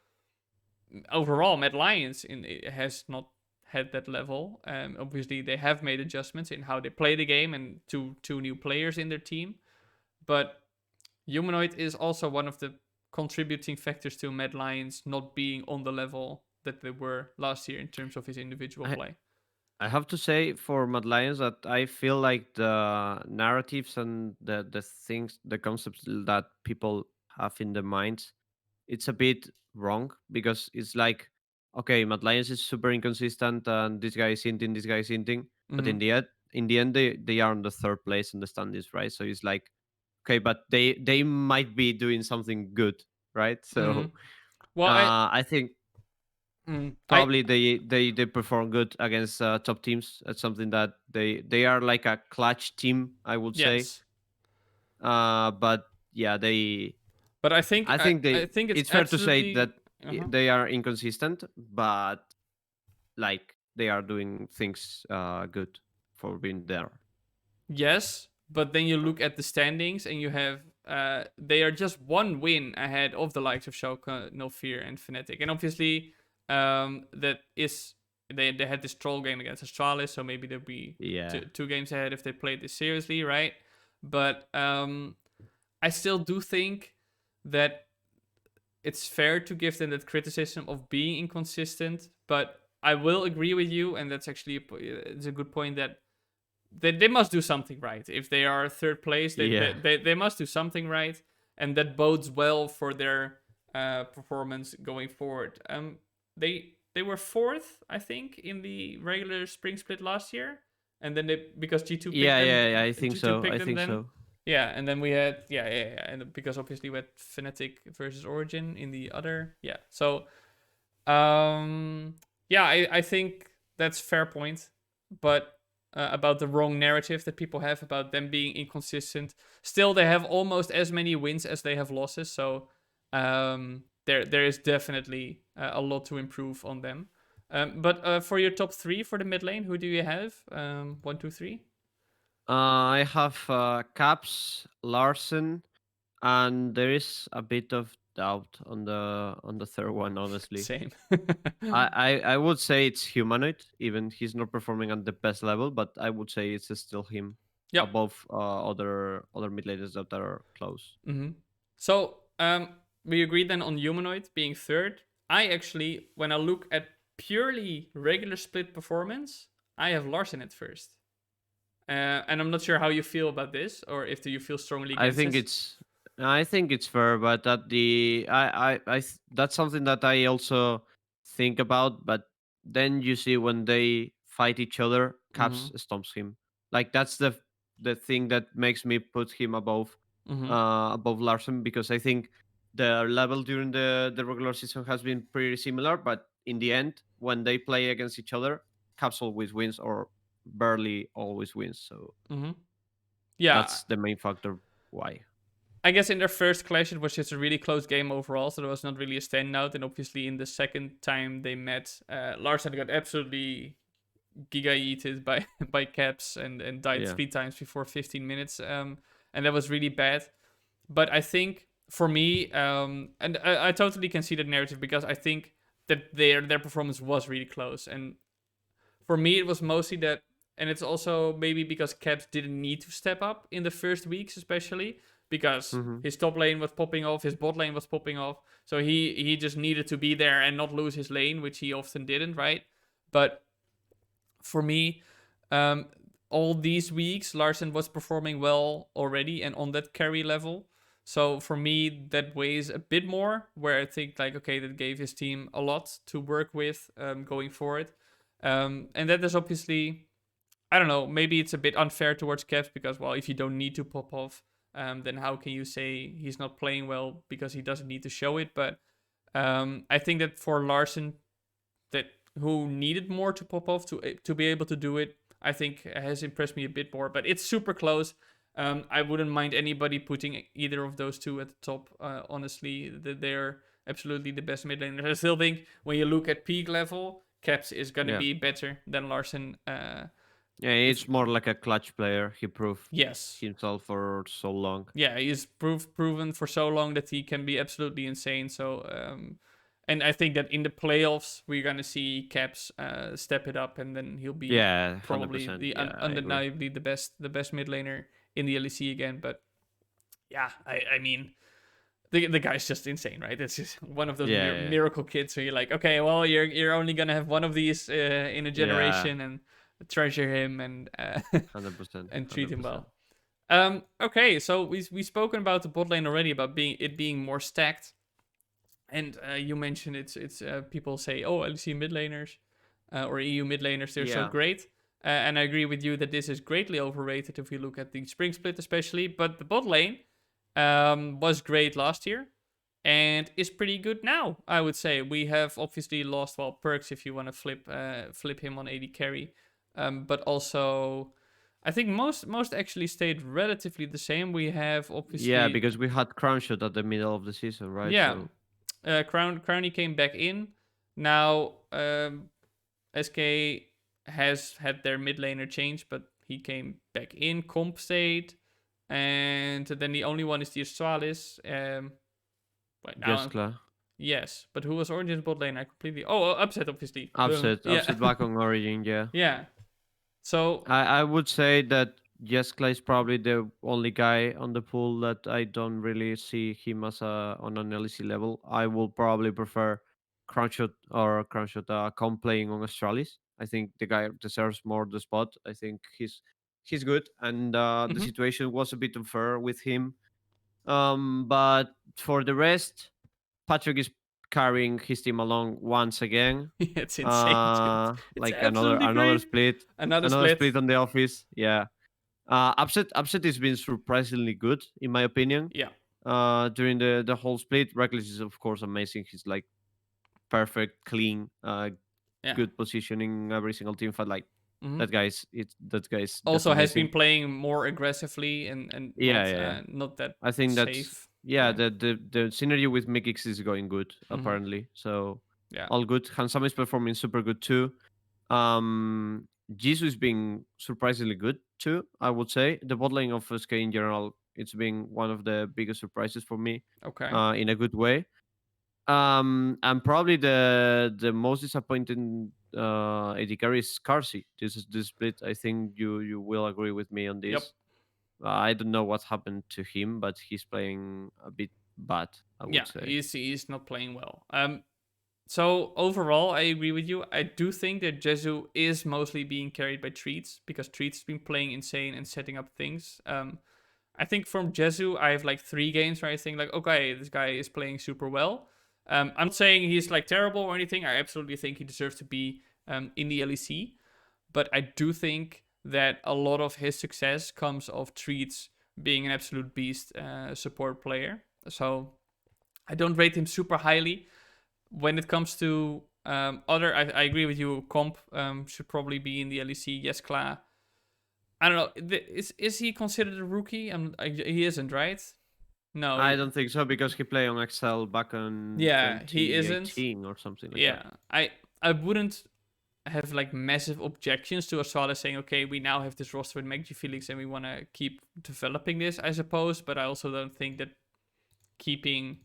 Mad Lions has not had that level. Obviously, they have made adjustments in how they play the game and two new players in their team. But Humanoid is also one of the contributing factors to Mad Lions not being on the level that they were last year in terms of his individual I play. I have to say for Mad Lions that I feel like the narratives and the things, the concepts that people have in their minds, it's a bit wrong because it's like, okay, Mad Lions is super inconsistent and this guy is hinting, this guy is hinting, but Mm-hmm. in the end, they are on the third place in the standings, right? So it's like, okay, but they might be doing something good, right? Mm-hmm. So Well, I think mm, I probably they perform good against top teams. That's something that they are like a clutch team, I would say. yes, But yeah, they but I think I they think it's it's fair to say absolutely. that Uh-huh. they are inconsistent, but like they are doing things good for being there. Yes, but then you look at the standings and you have they are just one win ahead of the likes of Schalke, No Fear, and Fnatic. And obviously, that is they had this troll game against Astralis, so maybe they'll be Yeah, two games ahead if they played this seriously, right? But I still do think that it's fair to give them that criticism of being inconsistent. But I will agree with you, and that's actually it's a good point that they must do something right. If they are third place, yeah, they must do something right, and that bodes well for their performance going forward. They were fourth, I think, in the regular spring split last year, and then they because G2 picked yeah, them, yeah, yeah. I think G2 so. picked I them think then. so. Yeah, and then we had and because obviously we had Fnatic versus Origin in the other. Yeah, so yeah, I think that's fair point, but about the wrong narrative that people have about them being inconsistent. Still, they have almost as many wins as they have losses, so there is definitely a lot to improve on them. But for your top three for the mid lane, who do you have? One, two, three. I have Caps, Larsen, and there is a bit of doubt on the third one. Honestly, Same. I would say it's Humanoid. Even he's not performing at the best level, but I would say it's still him Yep. above other mid laners that are close. hmm So we agreed then on humanoid being third. I actually, when I look at purely regular split performance, I have Larsen at first. And I'm not sure how you feel about this, or if you feel strongly I against think this. it's I think it's fair, but at the that's something that I also think about. But then you see when they fight each other, Mm-hmm. Caps stomps him. Like that's the thing that makes me put him Mm-hmm. above Larson, because I think the level during the regular season has been pretty similar, but in the end, when they play against each other, Caps always wins or barely always wins. So Mm-hmm. Yeah, that's the main factor why. I guess in their first clash, it was just a really close game overall, so there was not really a standout. And obviously, in the second time they met, Larsen got absolutely giga eated by by Caps and died Yeah. 3 times before 15 minutes. And that was really bad. But I think for me, and I totally can see that narrative because I think that their performance was really close. And for me, it was mostly that, and it's also maybe because Caps didn't need to step up in the first weeks, especially because Hmm. his top lane was popping off, his bot lane was popping off, so he just needed to be there and not lose his lane, which he often didn't, right? But for me, um, all these weeks, Larsen was performing well already and on that carry level. So for me, that weighs a bit more. Where I think like, okay, that gave his team a lot to work with going forward. And that is obviously, I don't know, maybe it's a bit unfair towards Kevs because, well, if you don't need to pop off, then how can you say he's not playing well because he doesn't need to show it? But I think that for Larsen, that who needed more to pop off to be able to do it, I think has impressed me a bit more. But it's super close. I wouldn't mind anybody putting either of those two at the top. Honestly, that they're absolutely the best mid laners. I still think when you look at peak level, Caps is gonna Yeah. be better than Larsen. Yeah, If it's more like a clutch player. He proved yes, himself for so long. yeah, he's proven for so long that he can be absolutely insane. So, and I think that in the playoffs we're gonna see Caps step it up, and then he'll be Yeah, probably 100%. the Yeah, I agree. undeniably the best mid laner in the LEC again. But yeah, I mean. The guy's just insane, right? It's just one of those Yeah, miracle kids where you're like, okay, well, you're only gonna have one of these in a yeah, generation, and treasure him and 100%, and treat him 100%. well. Okay, so we've spoken about the bot lane already, about being more stacked, and you mentioned it's people say, oh, LEC mid laners or EU mid laners, they're so Yeah, great, and I agree with you that this is greatly overrated if we look at the spring split especially. But the bot lane was great last year and is pretty good now. I would say we have obviously lost perks if you want to flip him on AD carry, but also I think most actually stayed relatively the same. We have yeah, obviously because we had Crown Shot at the middle of the season, right? yeah, So Crowny came back in. Now SK has had their mid laner change, but he came back in. Comp stayed, and then the only one is the Suárez. Right just now, Cla. yes, but who was Origin's bot lane? I completely. Oh, upset obviously. Boom. Upset, Yeah, upset back on Origin. Yeah, yeah. So I would say that Jeskla is probably the only guy on the pool that I don't really see him as a on an LEC level. I will probably prefer Crownshot or Crownshot comp playing on Astralis. I think the guy deserves more the spot. I think he's good, and the mhm. situation was a bit unfair with him. But for the rest, Patrick is carrying his team along once again. It's insane, dude. It's Like absolutely crazy. Another another split. split on the office. Yeah. Upset has been surprisingly good in my opinion. Yeah. During the whole split, Reckless is of course amazing. He's like perfect, clean, Yeah. good positioning every single team fight. Like hmm that guy's just Also has been amazing. playing more aggressively and Yeah, yeah, yeah. not that I think that's safe. yeah. Yeah. The synergy with Mikix is going good hmm apparently. So Yeah. all good. Hansam is performing super good too. Jesus being surprisingly good too. I would say the bot lane of SK in general, it's been one of the biggest surprises for me, Okay. in a good way. And probably the most disappointing AD carry is Carsey. This is this split. I think you will agree with me on Yep. this. I don't know what happened to him, but he's playing a bit bad, I Yeah, would say. he's not playing well. So overall, I agree with you. I do think that Jesu is mostly being carried by Treats because Treats has been playing insane and setting up things. I think from Jesu, I have like 3 games where I think like, okay, this guy is playing super well. I'm not saying he's like terrible or anything. I absolutely think he deserves to be in the LEC, but I do think that a lot of his success comes of Treats being an absolute beast support player. So I don't rate him super highly. When it comes to I agree with you. Comp should probably be in the LEC. Yes, Kla. I don't know. Is he considered a rookie? He isn't, right? No. I don't think so because he played on Excel back in Yeah, he isn't. 2018 or something like that. Yeah, I wouldn't have like massive objections to Suárez saying, okay, we now have this roster with Maggi Felix and we want to keep developing this, I suppose. But I also don't think that keeping,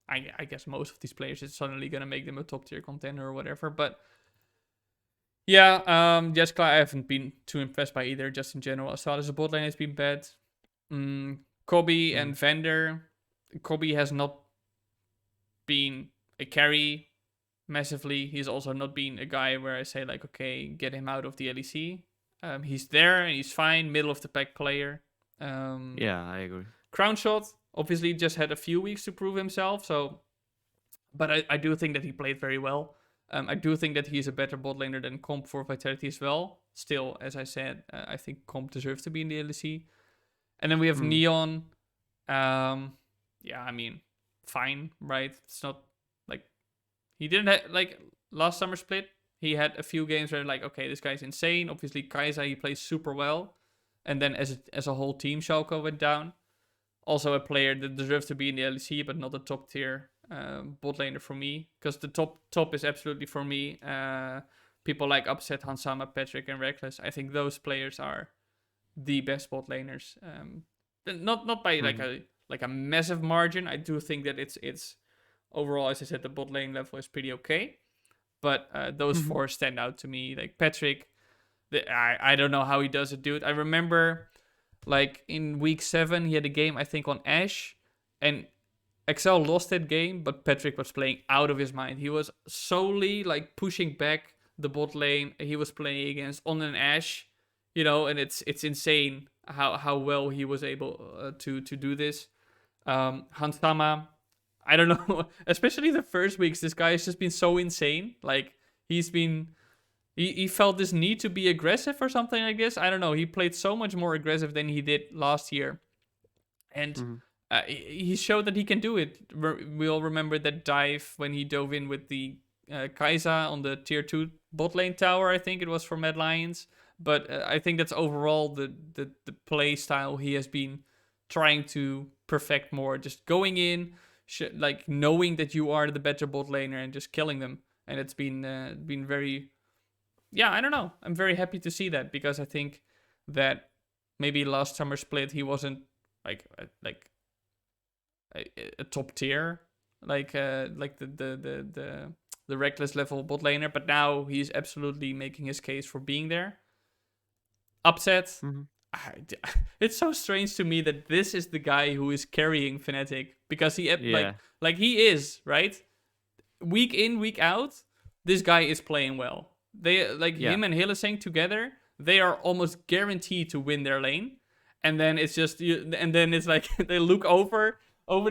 I guess, most of these players is suddenly going to make them a top tier contender or whatever. But yeah, Jeskla, I haven't been too impressed by either, just in general. Suárez' bot lane has been bad. Kobe Mm. and Vander. Kobe has not been a carry massively. He's also not been a guy where I say like, okay, get him out of the LEC. He's there and he's fine, middle of the pack player. Yeah, I agree. Crown Shot obviously just had a few weeks to prove himself. So, but I do think that he played very well. I do think that he's a better bot laner than Comp for Vitality as well. Still, as I said, I think Comp deserves to be in the LEC. And then we have Mm. Neon. Yeah, I mean, fine, right? It's not like he didn't have like last summer split. He had a few games where like, okay, this guy's insane. Obviously, Kai'Sa he plays super well, and then as a whole team, Schalke went down. Also, a player that deserves to be in the LEC, but not a top tier bot laner for me, because the top is absolutely for me. People like Upset, Hansama, Patrick, and Reckless. I think those players are the best bot laners. Not by Mhm. like a massive margin. I do think that it's overall, as I said, the bot lane level is pretty okay. But those Mhm. four stand out to me. Like Patrick, I don't know how he does it, dude. I remember like in week 7, he had a game I think on Ashe, and Excel lost that game, but Patrick was playing out of his mind. He was solely like pushing back the bot lane. He was playing against on an Ashe, and it's insane how well he was able to do this. Hansama, I don't know, especially the first weeks. This guy has just been so insane. Like he's been, he felt this need to be aggressive or something like this. I don't know. He played so much more aggressive than he did last year, and Mhm. he showed that he can do it. We all remember that dive when he dove in with the Kai'Sa on the tier 2 bot lane tower. I think it was for Mad Lions. But I think that's overall the play style he has been trying to perfect more. Just going in, like knowing that you are the better bot laner and just killing them. And it's been very, yeah, I don't know. I'm very happy to see that because I think that maybe last summer split he wasn't like a top tier, like the reckless level bot laner, but now he's absolutely making his case for being there. Upset. Mhm. It's so strange to me that this is the guy who is carrying Fnatic because he Yeah. like he is right week in week out. This guy is playing well. They like Yeah. him and Hylissang together. They are almost guaranteed to win their lane, and then it's just and then it's like they look over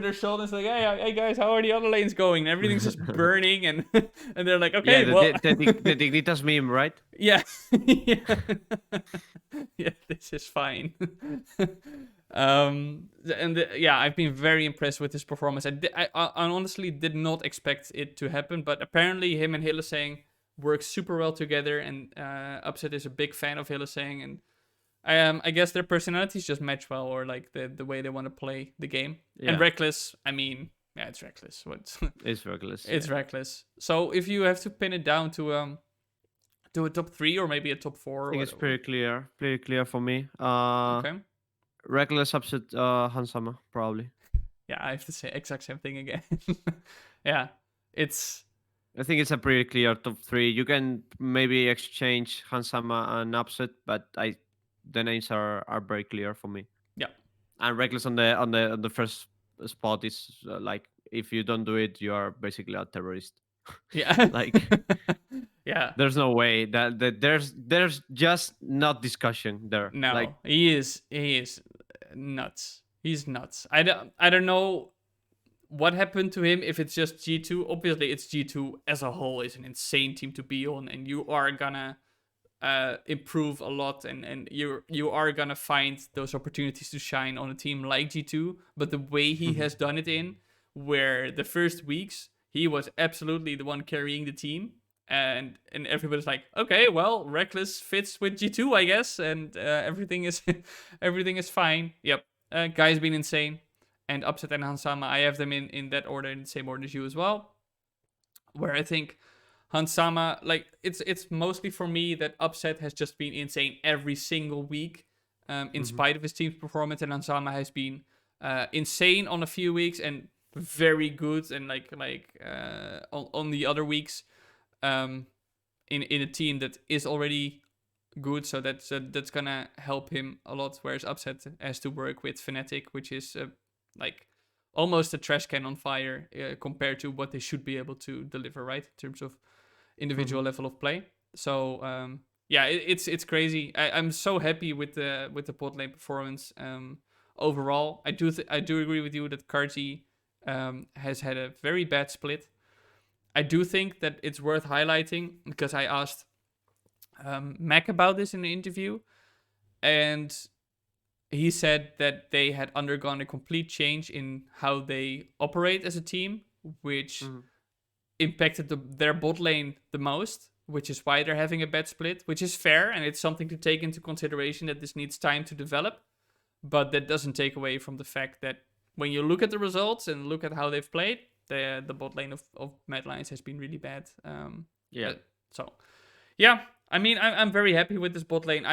their shoulders like, hey guys, how are the other lanes going? And everything's just burning, and and they're like, Yeah, okay, well, the Dignitas meme, right? yeah, yeah, yeah, this is fine. Yeah, I've been very impressed with his performance. I honestly did not expect it to happen, but apparently him and Hylissang work super well together, and Upset is a big fan of Hylissang, and I guess their personalities just match well, or like the way they want to play the game. And Yeah. Reckless, I mean, yeah, it's Reckless. What? It's reckless. It's Yeah. Reckless. So if you have to pin it down to to a top 3 or maybe a top I 4. think What, it's pretty clear for me. okay. Reckless upset Hansama probably. Yeah, I have to say exact same thing again. Yeah, it's I think it's a pretty clear top three. You can maybe exchange Hansama and upset, but the names are very clear for me. yeah, And reckless on the first spot is like if you don't do it, you are basically a terrorist. yeah, Like yeah. there's no way that there's just not discussion there. Like No, he is nuts. He's nuts. I don't know what happened to him. If it's just G2, obviously it's G2 as a whole is an insane team to be on, and you are gonna improve a lot, and you are gonna find those opportunities to shine on a team like G2. But the way he has done it in, where the first weeks he was absolutely the one carrying the team, and everybody's like, okay, well, Reckless fits with G2, I guess, and everything is everything is fine. Yep, guy's been insane, and Upset and Hansama, I have them in that order, in the same order as you as well. Where I think Hansama, like it's mostly for me that Upset has just been insane every single week, in spite of his team's performance, and Hansama has been insane on a few weeks and very good, and on the other weeks, um, in a team that is already good, so that's gonna help him a lot. Whereas Upset has to work with Fnatic, which is like almost a trash can on fire compared to what they should be able to deliver, right? In terms of individual level of play. So yeah, it's crazy. I'm so happy with the bot lane performance overall. I do agree with you that Karji has had a very bad split. I do think that it's worth highlighting because I asked Mac about this in the interview, and he said that they had undergone a complete change in how they operate as a team, which impacted their bot lane the most, which is why they're having a bad split, which is fair, and it's something to take into consideration that this needs time to develop. But that doesn't take away from the fact that when you look at the results and look at how they've played, the bot lane of Mad Lions has been really bad. yeah. So, yeah, I mean, I'm very happy with this bot lane.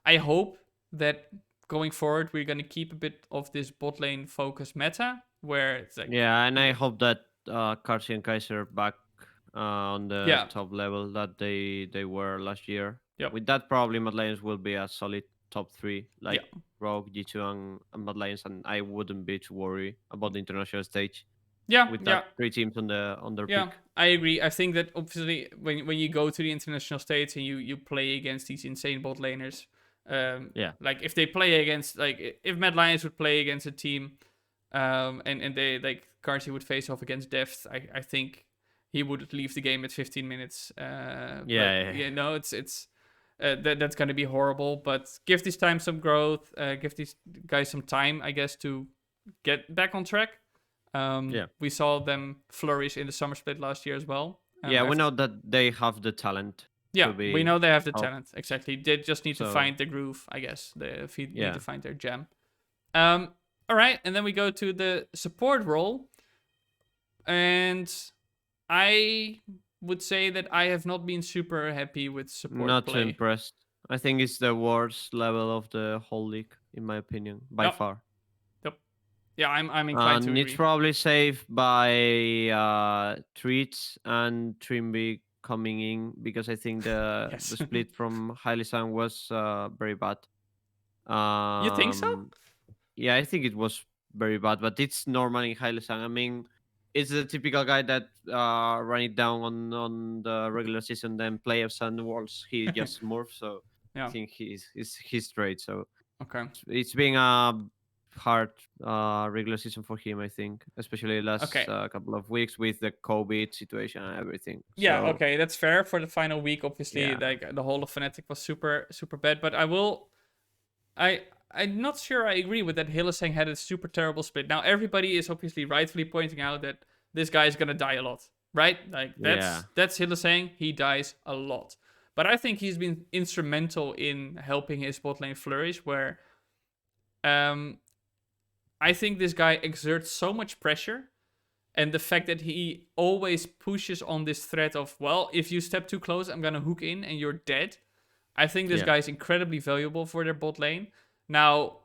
I hope that going forward we're gonna keep a bit of this bot lane focus meta where it's like, Yeah, and I hope that Karsi and Kaiser back on the yeah, top level that they were last year. yep, With that, probably Mad Lions will be a solid top three, yeah, like Rogue, G2, and Mad Lions, and I wouldn't be too worried about the international stage yeah, with yeah. that three teams on their Yeah, peak. I agree. I think that obviously when you go to the international states and you play against these insane bot laners, Yeah, like if they play against, like if Mad Lions would play against a team, and they like Karsi would face off against Deft, I think he would leave the game at 15 minutes. But yeah, yeah, no, it's that's gonna be horrible. But give these time some growth. Give these guys some time, I guess, to get back on track. yeah. We saw them flourish in the summer split last year as well. Yeah, we After, know that they have the talent yeah, to we be know they have the top. talent. Exactly. They just need to So find the groove, I guess. They need to yeah, find their jam. All right, and then we go to the support role, and I would say that I have not been super happy with support not too play. impressed. I think it's the worst level of the whole league, in my opinion, by Yep, far. yep, yeah. I'm inclined to And it's agree. probably saved by Treats and Trimby coming in because I think the Yes. split from Haile Sang was very bad. You think so? Um, yeah, I think it was very bad, but it's normal in Haile Sang. I mean, it's the typical guy that run it down on the regular season, then playoffs and worlds he just morphs. So I Yeah. think he's straight. So Okay. it's been a hard regular season for him, I think, especially last Okay. couple of weeks with the COVID situation and everything. Yeah, So okay, that's fair for the final week. Obviously, yeah, like the whole of Fnatic was super, super bad. But I'm not sure I agree with that. Hillesang had a super terrible split. Now everybody is obviously rightfully pointing out that this guy is gonna die a lot, right? Like yeah, that's Hillesang. He dies a lot. But I think he's been instrumental in helping his bot lane flourish. Where um, I think this guy exerts so much pressure And the fact that he always pushes on this threat of, well, if you step too close, I'm gonna hook in and you're dead. I think this Yeah. guy is incredibly valuable for their bot lane. Now,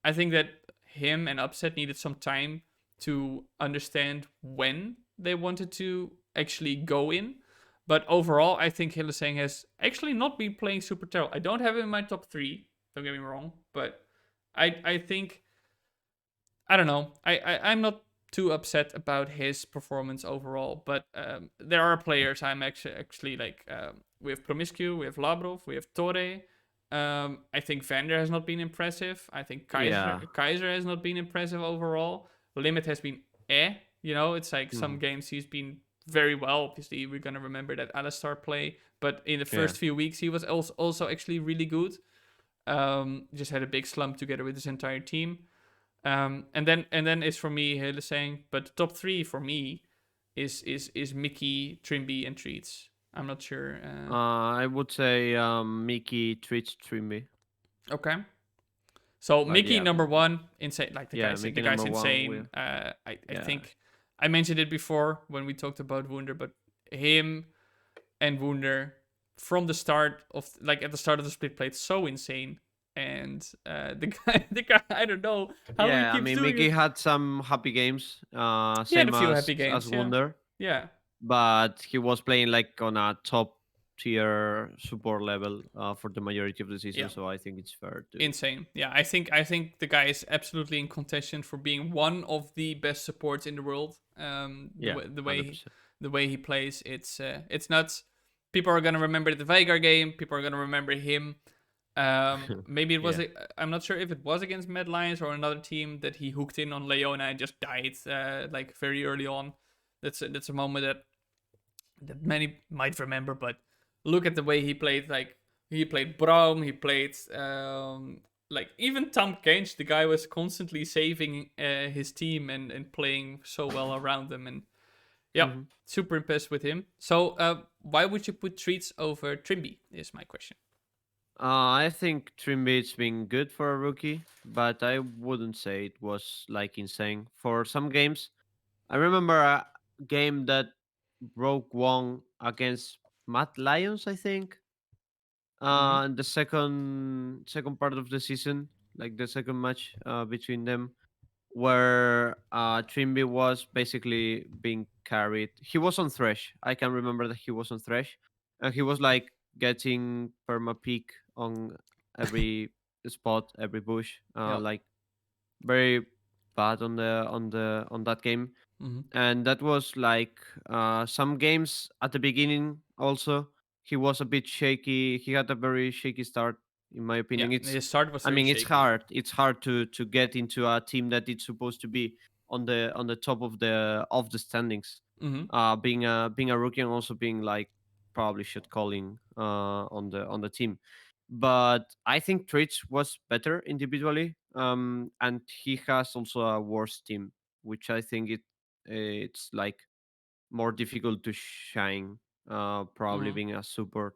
I think that him and Upset needed some time to understand when they wanted to actually go in. But overall, I think Hylissang has actually not been playing super terrible. I don't have him in my top 3, don't get me wrong. But I think, I don't know. I'm not too upset about his performance overall. But there are players I'm actually like, we have Promiscu, we have Labrov, we have Torre. I think Vander has not been impressive. I think Yeah. Kaiser has not been impressive overall. Limit has been eh. You know, it's like some Mhm. games he's been very well. Obviously, we're gonna remember that Alistar play, but in the Yeah. first few weeks he was also actually really good. Just had a big slump together with his entire team. And then is for me Hylissang, but the top 3 for me is Mickey, Trimby, and Treats. I'm not sure. I would say Mickey treats Trimby, Okay. So but Mickey yeah, number 1, insane. Like yeah, the Mickey guy's number one. We insane. I yeah, think I mentioned it before when we talked about Wunder, but him and Wunder from the start of, like, at the start of the split played so insane. And the guy, I don't know how he yeah. I keeps mean, doing Mickey it. had some happy games, He had a same few happy as games, yeah, Wonder, yeah. but he was playing like on a top tier support level for the majority of the season. Yeah, So I think it's fair to. insane. Yeah, I think the guy is absolutely in contention for being one of the best supports in the world. Yeah, hundred percent. The way he plays, it's nuts. People are gonna remember the Veigar game. People are gonna remember him. Maybe it was. Yeah. I'm not sure if it was against Mad Lions or another team that he hooked in on Leona and just died like very early on. That's a moment that many might remember. But look at the way he played. Like, he played Braum, he played like even Tom Kench. The guy was constantly saving his team and playing so well around them. And yeah, Mhm. super impressed with him. So why would you put Treats over Trimby? Is my question. I think Trimby's been good for a rookie, but I wouldn't say it was like insane. For some games, I remember a game that broke one against Matt Lions, I think. Mm-hmm. The second part of the season, like the second match between them, where Trimby was basically being carried. He was on Thresh. I can remember that he was on Thresh, and he was like getting perma peak on every spot, every bush. Yeah. Like very bad on that game. Mm-hmm. And that was like some games at the beginning. Also, he was a bit shaky. He had a very shaky start, in my Yeah. opinion. It's His start was I very mean, it's shaky. hard. It's hard to get into a team that it's supposed to be on the top of the standings. Mm-hmm. Being a rookie and also being like probably shot calling on the team. But I think Trich was better individually, and he has also a worse team, which I think it's like more difficult to shine. Probably Mm-hmm. being a support.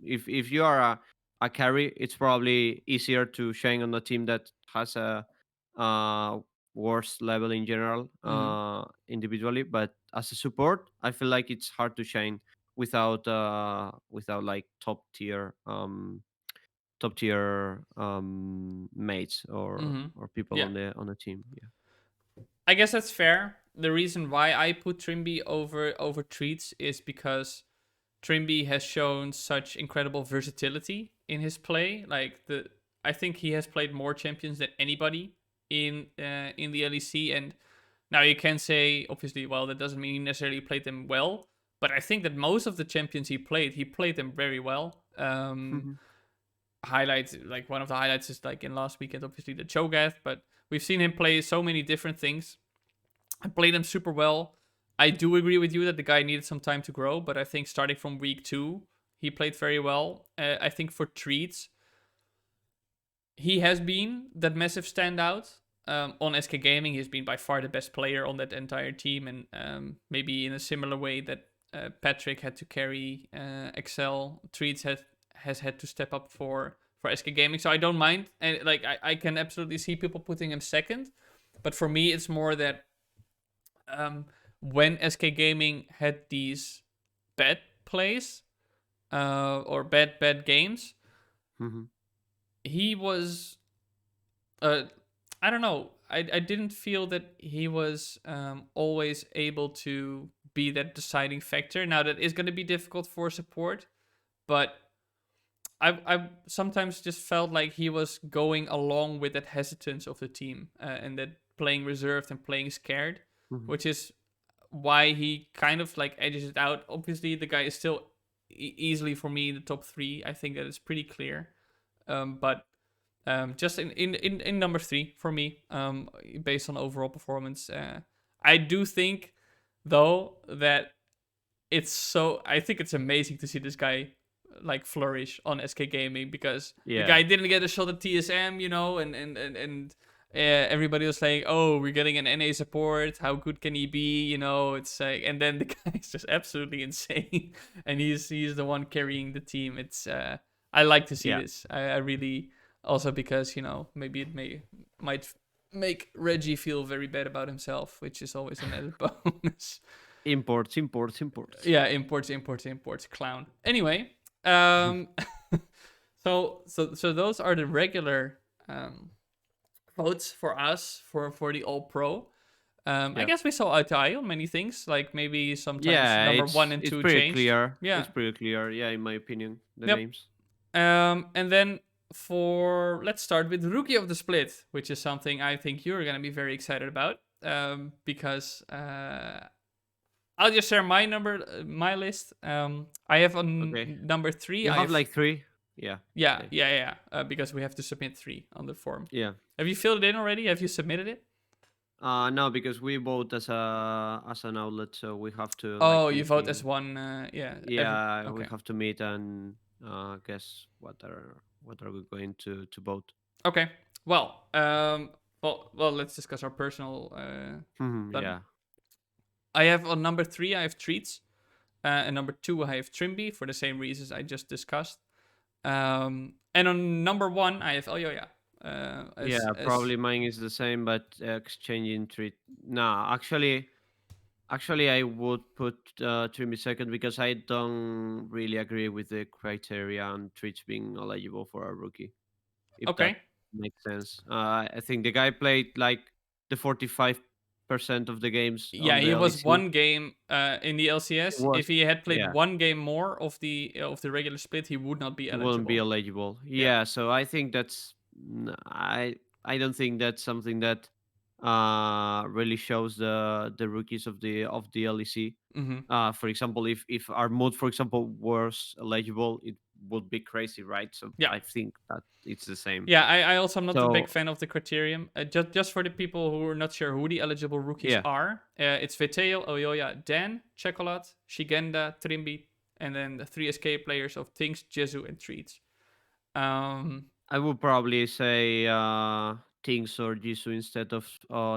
If you are a carry, it's probably easier to shine on a team that has a uh, worse level in general, Mm-hmm. individually. But as a support, I feel like it's hard to shine without like top tier mates Mm-hmm. or people Yeah. on the team. Yeah. I guess that's fair. The reason why I put Trimby over Treats is because Trimby has shown such incredible versatility in his play. I think he has played more champions than anybody in the LEC. And now you can say, obviously, well, that doesn't mean he necessarily played them well. But I think that most of the champions he played them very well. Highlights, like one of the highlights is like in last weekend, obviously the Cho'Gath, but we've seen him play so many different things. I played him super well. I do agree with you that the guy needed some time to grow, but I think starting from week 2, he played very well. I think for Treats, he has been that massive standout. On SK Gaming, he's been by far the best player on that entire team, and maybe in a similar way that Patrick had to carry Excel, Treats has had to step up for SK Gaming. So I don't mind, and like I can absolutely see people putting him second, but for me, it's more that um, when SK Gaming had these bad plays or bad games, Hmm. he was uh, I don't know. I didn't feel that he was always able to be that deciding factor. Now that is going to be difficult for support, but I sometimes just felt like he was going along with that hesitance of the team and that playing reserved and playing scared, Hmm. which is why he kind of like edges it out. Obviously, the guy is still easily for me in the top three. I think that is pretty clear. But just in number three for me, based on overall performance. I do think, though, that I think it's amazing to see this guy like flourish on SK Gaming because the Yeah, guy didn't get a shot at TSM, everybody was like, "Oh, we're getting an NA support. How good can he be?" It's like, and then the guy is just absolutely insane, and he's the one carrying the team. It's I like to see yeah. this. I really also because maybe it might make Reggie feel very bad about himself, which is always an added bonus. Imports, imports, imports. Yeah, imports, clown. Anyway, um, so those are the regular um, votes for us for the All Pro. I Yeah, guess we saw eye to eye on many things, like maybe sometimes yeah. number one It's and it's two pretty changed. clear. Yeah. It's pretty clear. Yeah, in my opinion, the Yep. names. And then let's start with rookie of the split, which is something I think you're gonna be very excited about. Because I'll just share my list. I have on Okay. number three. You I have have like three. Yeah. yeah, Okay. yeah, yeah. Because we have to submit three on the form. Yeah. Have you filled it in already? Have you submitted it? No, because we vote as an outlet, so we have to Oh, like you meet vote as in. one. Yeah. Yeah, we Okay. have to meet and guess what are we going to vote. Okay. Well. Well. Let's discuss our personal. Mhm, Done. yeah. I have on number three. I have treats. And number two, I have Trimby for the same reasons I just discussed. And on number one, I have Elyoya. As Yeah, as probably mine is the same, but exchanging treat. No, actually, I would put Trimby second because I don't really agree with the criteria and treats being eligible for a rookie. If that okay. makes sense. I think the guy played like the 45% of the games Yeah, on the he was LEC. one game in the He LCS. was, If he had played yeah, one game more of the regular split, he would not be he wouldn't be eligible. eligible. Yeah. Yeah, so I think I don't think that's something that really shows the rookies of the LEC. Mm-hmm. For example, if our mood, for example, was eligible, it would be crazy, right? So Yeah. I think that it's the same. Yeah, I also am not a big So fan of the criterion. Just for the people who are not sure who the eligible rookies yeah, are, it's Veteo, Oyoya, Dan, Chocolate, Shigenda, Trimby, and then the three escape players of Things, Jezu, and Treats. Um, I would probably say Things or Jisoo instead of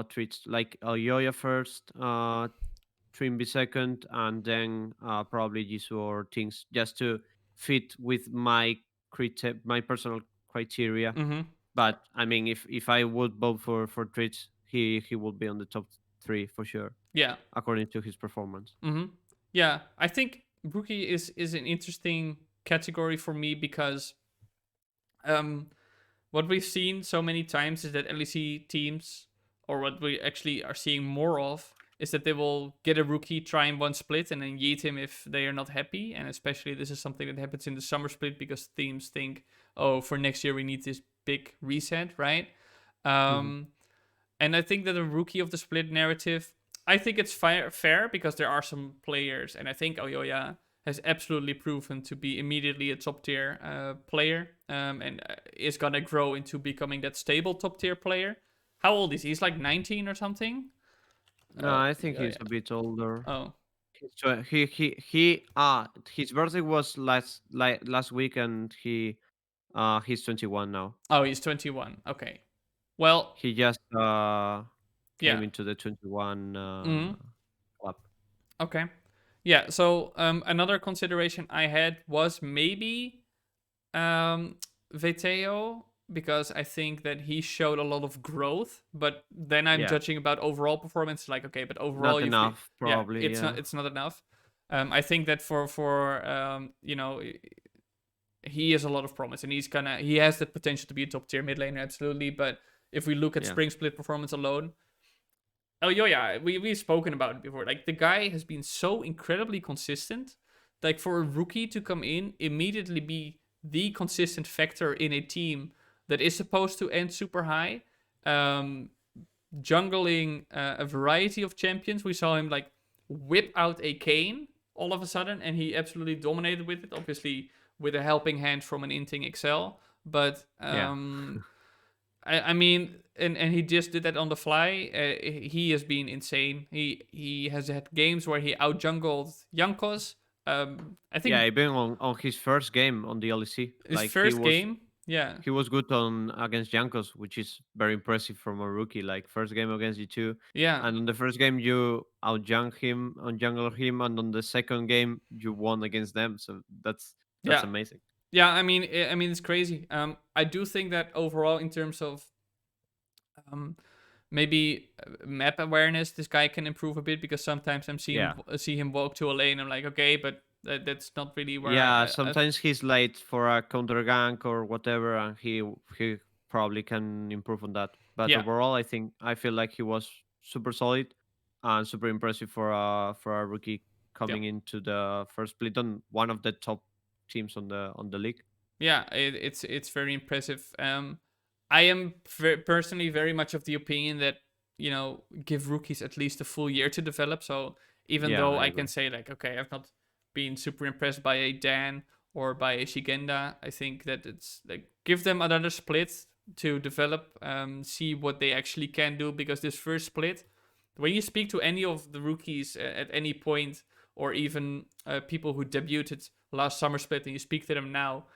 treats, like Yoya first, Trimby second, and then probably Jisoo or Things, just to fit with my personal criteria. mm-hmm. But I mean, if I would vote for treats, he would be on the top three for sure, Yeah. according to his performance. Mm-hmm. Yeah, I think rookie is an interesting category for me because um, what we've seen so many times is that LEC teams, or what we actually are seeing more of, is that they will get a rookie, try in one split, and then yeet him if they are not happy. And especially this is something that happens in the summer split because teams think, oh, for next year we need this big reset, right? Hmm. Um, and I think that a rookie of the split narrative, I think it's fair because there are some players, and I think Oyoya has absolutely proven to be immediately a top tier player, and is gonna grow into becoming that stable top tier player. How old is he? He's like 19 or something. No, I think Yeah, he's yeah. a bit older. Oh, His birthday was last week, and he's 21 now. oh, he's 21. Okay. Well, He just came yeah. into the 21 Hmm. club. Okay. Yeah. So another consideration I had was maybe Veteo because I think that he showed a lot of growth. But then I'm Yeah, judging about overall performance. Like, okay, but overall not you've been, enough, yeah, probably. Yeah, it's not enough. I think that for he has a lot of promise, and he has the potential to be a top tier mid laner, absolutely. But if we look at yeah, spring split performance alone, oh yeah, we've spoken about it before. Like the guy has been so incredibly consistent. Like for a rookie to come in, immediately be the consistent factor in a team that is supposed to end super high, um, jungling a variety of champions. We saw him like whip out a Kane all of a sudden, and he absolutely dominated with it. Obviously, with a helping hand from an Inting Excel, but yeah. I mean, and he just did that on the fly. He has been insane. He has had games where he out jungled Jankos. I Yeah, think even on his first game on the LEC, his like first game, yeah, he was good on against Jankos, which is very impressive from a rookie. Like first game against G2, yeah, and on the first game you jungle him, and on the second game you won against them. So that's yeah, amazing. yeah. I mean, it's crazy. I do think that overall, in terms of um, maybe map awareness, this guy can improve a bit because sometimes Yeah, see him walk to a lane. I'm like, okay, but that's not really where yeah. I Sometimes he's late for a counter gank or whatever, and he probably can improve on that. But yeah, overall, I feel like he was super solid and super impressive for a rookie yeah. coming into the first split on one of the top teams on the league. Yeah, it's very impressive. I am personally very much of the opinion that give rookies at least a full year to develop. So even Yeah, though I I can agree. say like, okay, I've not been super impressed by a Dan or by a Shigenda, I think that it's like give them another split to develop, see what they actually can do. Because this first split, when you speak to any of the rookies at any point, or even people who debuted last summer split, and you speak to them now,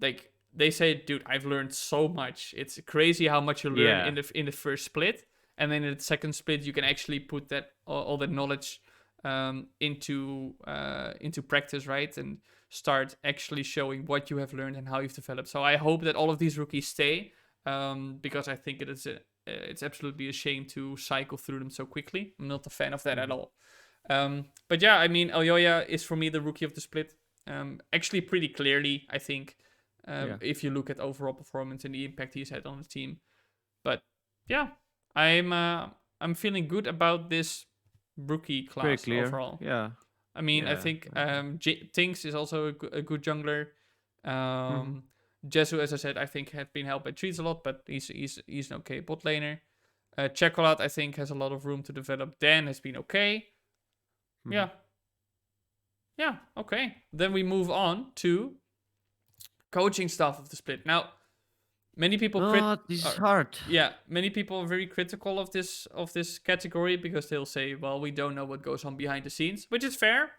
like they say, dude, I've learned so much. It's crazy how much you learn Yeah, in the first split, and then in the second split you can actually put that all that knowledge into practice, right, and start actually showing what you have learned and how you've developed. So I hope that all of these rookies stay, because I think it's absolutely a shame to cycle through them so quickly. I'm not a fan of that at mhm, all. But yeah, I mean, Aoya is for me the rookie of the split. Actually, pretty clearly, I think, yeah, if you look at overall performance and the impact he's had on the team. But yeah, I'm feeling good about this rookie pretty class clear. overall. Yeah, I mean, I yeah, think I agree. Tinks is also a good jungler. Mhm, Um, Jesu, as I said, I think had been helped by Trees a lot, but he's an okay bot laner. Chocolate, I think, has a lot of room to develop. Dan has been okay. mhm. Yeah, yeah, okay. Then we move on to coaching staff of the split. Now, many people This is are, hard. yeah, many people are very critical of this category because they'll say, well, we don't know what goes on behind the scenes, which is fair.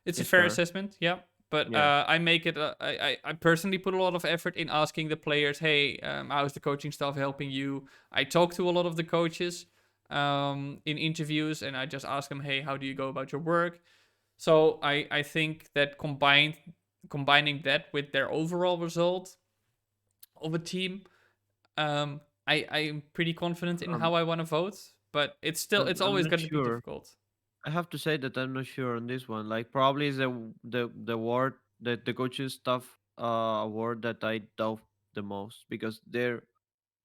It's a It's fair fair. assessment, yeah. But Yeah. I make it. I personally put a lot of effort in asking the players, hey, how's the coaching staff helping you? I talk to a lot of the coaches in interviews, and I just ask them, hey, how do you go about your work? So I think that combining that with their overall result of a team, I'm pretty confident in how Um, I want to vote. But it's I'm always not going to be sure. difficult. I have to say that I'm not sure on this one. Like probably is the award the coaches stuff award that I doubt the most because there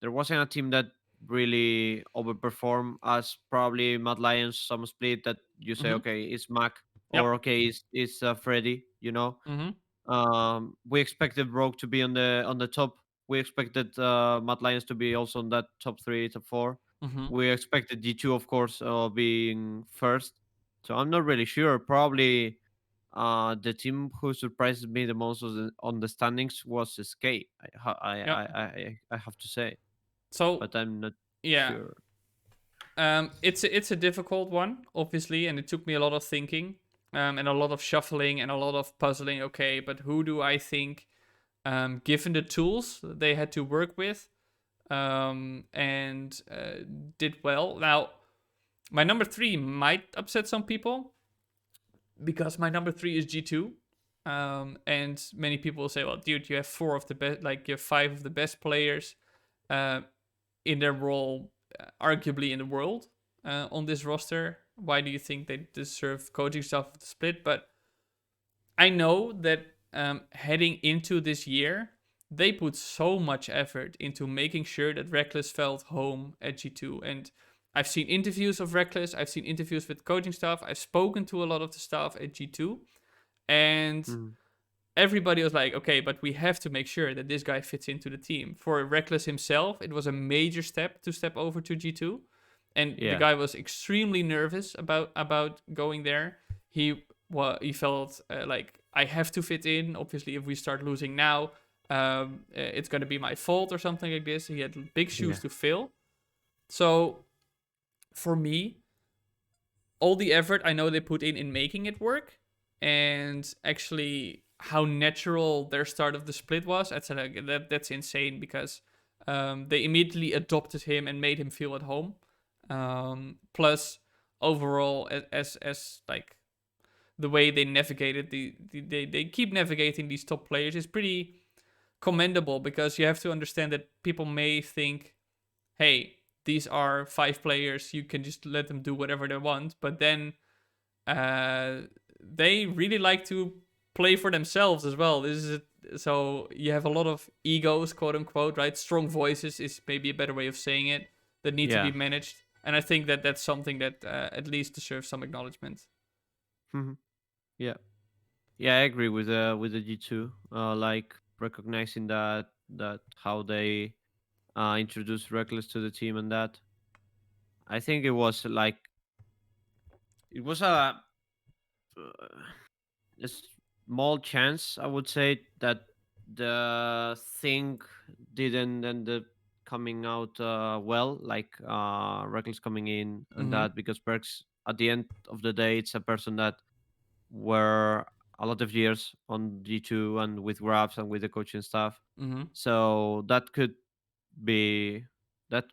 wasn't a team that really overperformed as probably Mad Lions some split that you say Mm-hmm. okay it's Mac Yep. or okay it's Freddy, you know. Mm-hmm. We expected Rogue to be on the top. We expected Mad Lions to be also on that top three, top four. Mm-hmm. We expected G2, of course, being first. So I'm not really sure. Probably the team who surprised me the most on the standings was SK. Yep. I have to say, So but I'm not yeah, sure. it's a difficult one, obviously, and it took me a lot of thinking, and a lot of shuffling and a lot of puzzling. Okay, but who do I think, given the tools they had to work with, and did well? Now, my number 3 might upset some people because my number 3 is G2. And many people will say, well, dude, you have four of the best, like you have five of the best players uh, in their role, arguably in the world, on this roster. Why do you think they deserve coaching staff of the split? But I know that heading into this year, they put so much effort into making sure that Reckless felt home at G2. And I've seen interviews of Reckless, I've seen interviews with coaching staff, I've spoken to a lot of the staff at G2, and Mhm. everybody was like, okay, but we have to make sure that this guy fits into the team. For Reckless himself, it was a major step to step over to G2. And the Yeah. guy was extremely nervous about going there. He felt like I have to fit in. Obviously, if we start losing now, it's gonna be my fault or something like this. He had big shoes Yeah. to fill. So for me, all the effort I know they put in making it work, and actually how natural their start of the split was, that's insane because they immediately adopted him and made him feel at home. Plus, overall, as like the way they navigated they keep navigating these top players is pretty commendable, because you have to understand that people may think, hey, these are five players, you can just let them do whatever they want, but then uh, they really like to play for themselves as well. So you have a lot of egos, quote unquote, right? Strong voices is maybe a better way of saying it, that need to be Yeah. managed. And I think that that's something that at least deserves some acknowledgement. Mhm. Yeah. Yeah, I agree with the G2. Like recognizing that how they introduced Reckless to the team, and that I think it was a small chance, I would say, that the thing didn't end up coming out well, like Reckless coming in and Mm-hmm. that, because Perks at the end of the day, it's a person that were a lot of years on G2 and with Grabs and with the coaching staff. Mm-hmm. So be that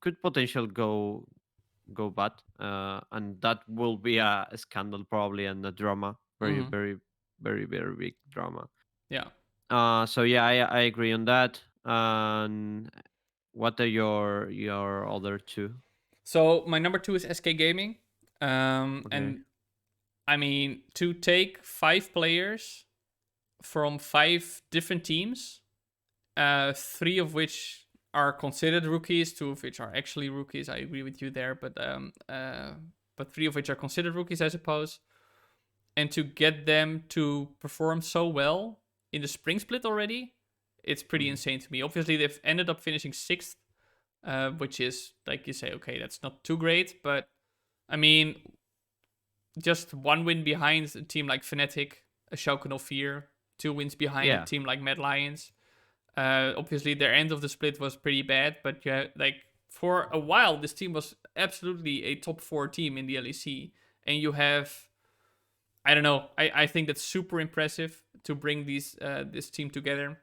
could potentially go bad, and that will be a scandal probably, and a drama, very Mm-hmm. very very very big drama. Yeah. So yeah, I agree on that. And what are your other two? So my number two is SK Gaming. Okay. And I mean, to take five players from five different teams, three of which are considered rookies, two of which are actually rookies. I agree with you there, but three of which are considered rookies, I suppose. And to get them to perform so well in the spring split already, it's pretty Mhm. insane to me. Obviously, they've ended up finishing sixth, which is like you say, okay, that's not too great, but I mean, just one win behind a team like Fnatic, a Schalke 04, two wins behind a Yeah. team like Mad Lions. Obviously, their end of the split was pretty bad, but yeah, like for a while, this team was absolutely a top four team in the LEC, and you have, I don't know, I think that's super impressive to bring this team together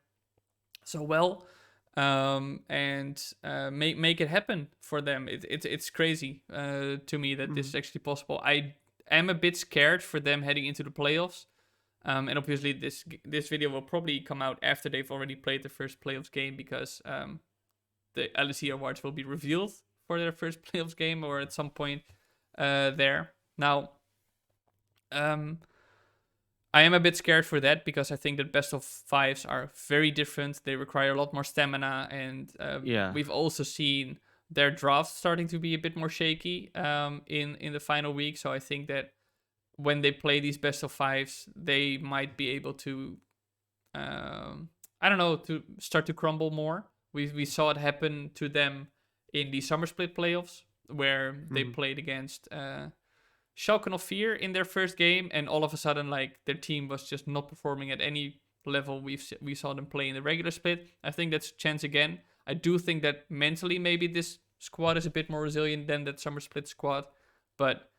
so well, and make it happen for them. It's crazy to me that this Mhm. is actually possible. I am a bit scared for them heading into the playoffs. And obviously, this video will probably come out after they've already played the first playoffs game, because the LEC Awards will be revealed for their first playoffs game, or at some point there. Now, um, I am a bit scared for that, because I think that best of fives are very different. They require a lot more stamina, and Yeah. we've also seen their draft starting to be a bit more shaky in the final week. So I think that when they play these best of fives, they might be able to, I don't know, to start to crumble more. We saw it happen to them in the summer split playoffs, where they Mhm. played against Schalke 04 in their first game, and all of a sudden, like, their team was just not performing at any level we saw them play in the regular split. I think that's a chance again. I do think that mentally maybe this squad is a bit more resilient than that summer split squad, but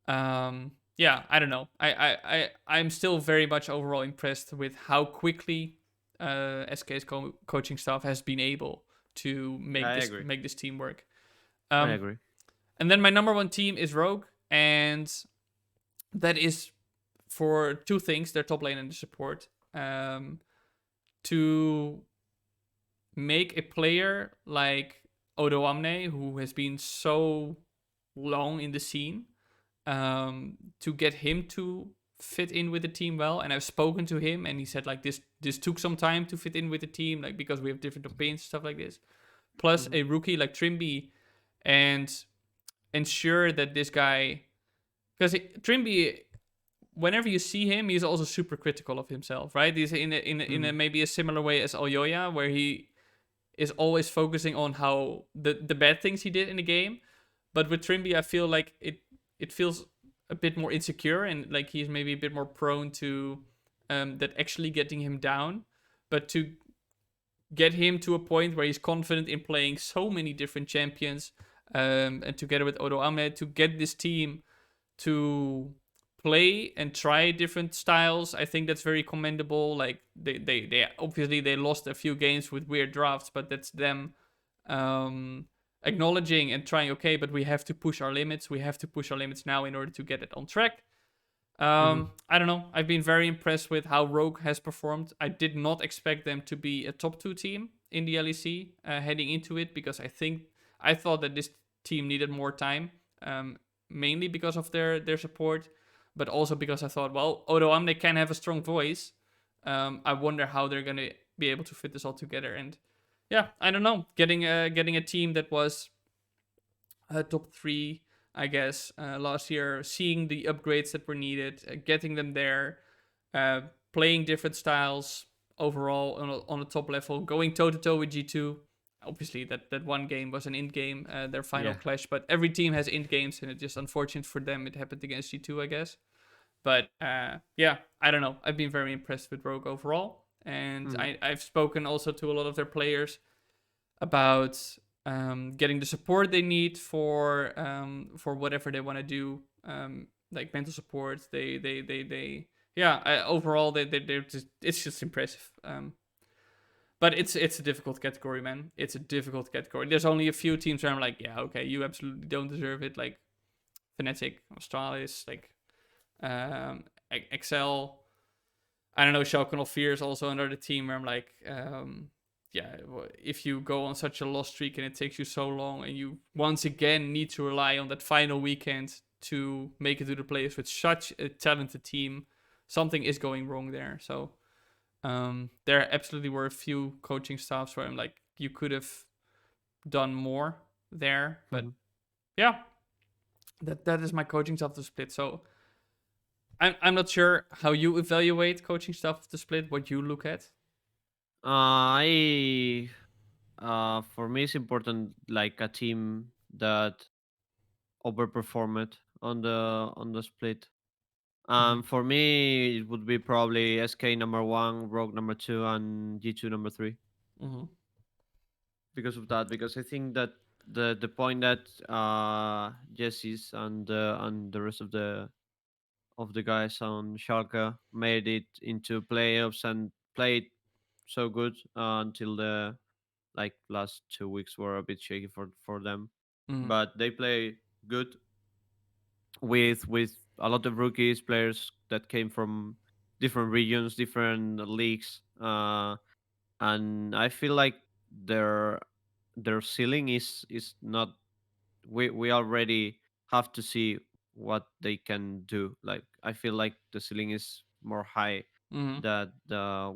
yeah, I don't know. I'm still very much overall impressed with how quickly SK's coaching staff has been able to Yeah, I agree. make this team work. I Um, agree. and then my number one team is Rogue, and that is for two things: their top lane and the support. To make a player like Odo Amne, who has been so long in the scene, to get him to fit in with the team well. And I've spoken to him, and he said like this took some time to fit in with the team, like because we have different opinions, stuff like this. Plus Mhm. a rookie like Trimby, and ensure that this guy, because Trimby, whenever you see him, he's also super critical of himself, right? He's in a Mhm. maybe a similar way as Alyoya, where he is always focusing on how the bad things he did in the game. But with Trimby, I feel like it feels a bit more insecure, and like he's maybe a bit more prone to that actually getting him down. But to get him to a point where he's confident in playing so many different champions, and together with Odo Ahmed to get this team to play and try different styles. I think that's very commendable. Like they obviously they lost a few games with weird drafts, but that's them um, acknowledging and trying. Okay, but we have to push our limits. We have to push our limits now in order to get it on track. Mhm. I don't know. I've been very impressed with how Rogue has performed. I did not expect them to be a top two team in the LEC heading into it, because I thought that this team needed more time, um, mainly because of their support, but also because I thought, well, Odo Amne can have a strong voice. I wonder how they're gonna be able to fit this all together. And yeah, I don't know. Getting a team that was top three, I guess, last year, seeing the upgrades that were needed, getting them there, uh, playing different styles overall on a top level, going toe to toe with G2. Obviously, that one game was an int game, their final Yeah. clash, but every team has int games, and it's just unfortunate for them it happened against G2, I guess. But yeah, I don't know. I've been very impressed with Rogue overall, and Mhm. I've spoken also to a lot of their players about getting the support they need for whatever they want to do, like mental support. They yeah. Overall, they're just, it's just impressive. But it's a difficult category, man. It's a difficult category. There's only a few teams where I'm like, yeah, okay, you absolutely don't deserve it. Like Fnatic, Australis, like Excel. I don't know, Schalke 04 is also another team where I'm like, yeah, if you go on such a loss streak and it takes you so long, and you once again need to rely on that final weekend to make it to the playoffs with such a talented team, something is going wrong there. So there absolutely were a few coaching staffs where I'm like, you could have done more there. But Mhm. yeah, that is my coaching staff to split. So I'm not sure how you evaluate coaching staff of the split, what you look at. I for me it's important like a team that overperformed on the split. Mm-hmm. For me it would be probably SK number one, Rogue number two, and G2 number three. Mm-hmm. Because of that, because I think that the point that Jesse's and the rest of the guys on Schalke made it into playoffs and played so good until the like last 2 weeks were a bit shaky for them, Mm-hmm. but they play good with a lot of rookies players that came from different regions, different leagues, and I feel like their their ceiling is not, we already have to see what they can do. Like I feel like the ceiling is more high Mm-hmm. that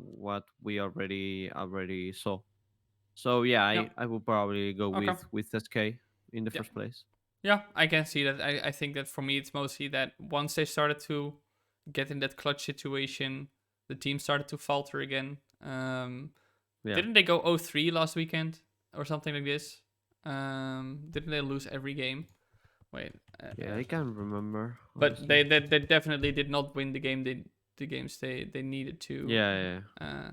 what we already saw. So yeah, Yeah. I would probably go Okay. with SK in the Yeah. first place. Yeah, I can see that. I think that for me, it's mostly that once they started to get in that clutch situation, the team started to falter again. Yeah, Didn't they go 0-3 last weekend or something like this? Didn't they lose every game? Wait, yeah, I can't remember but honestly. they definitely did not win the games they needed to, Yeah, yeah, uh,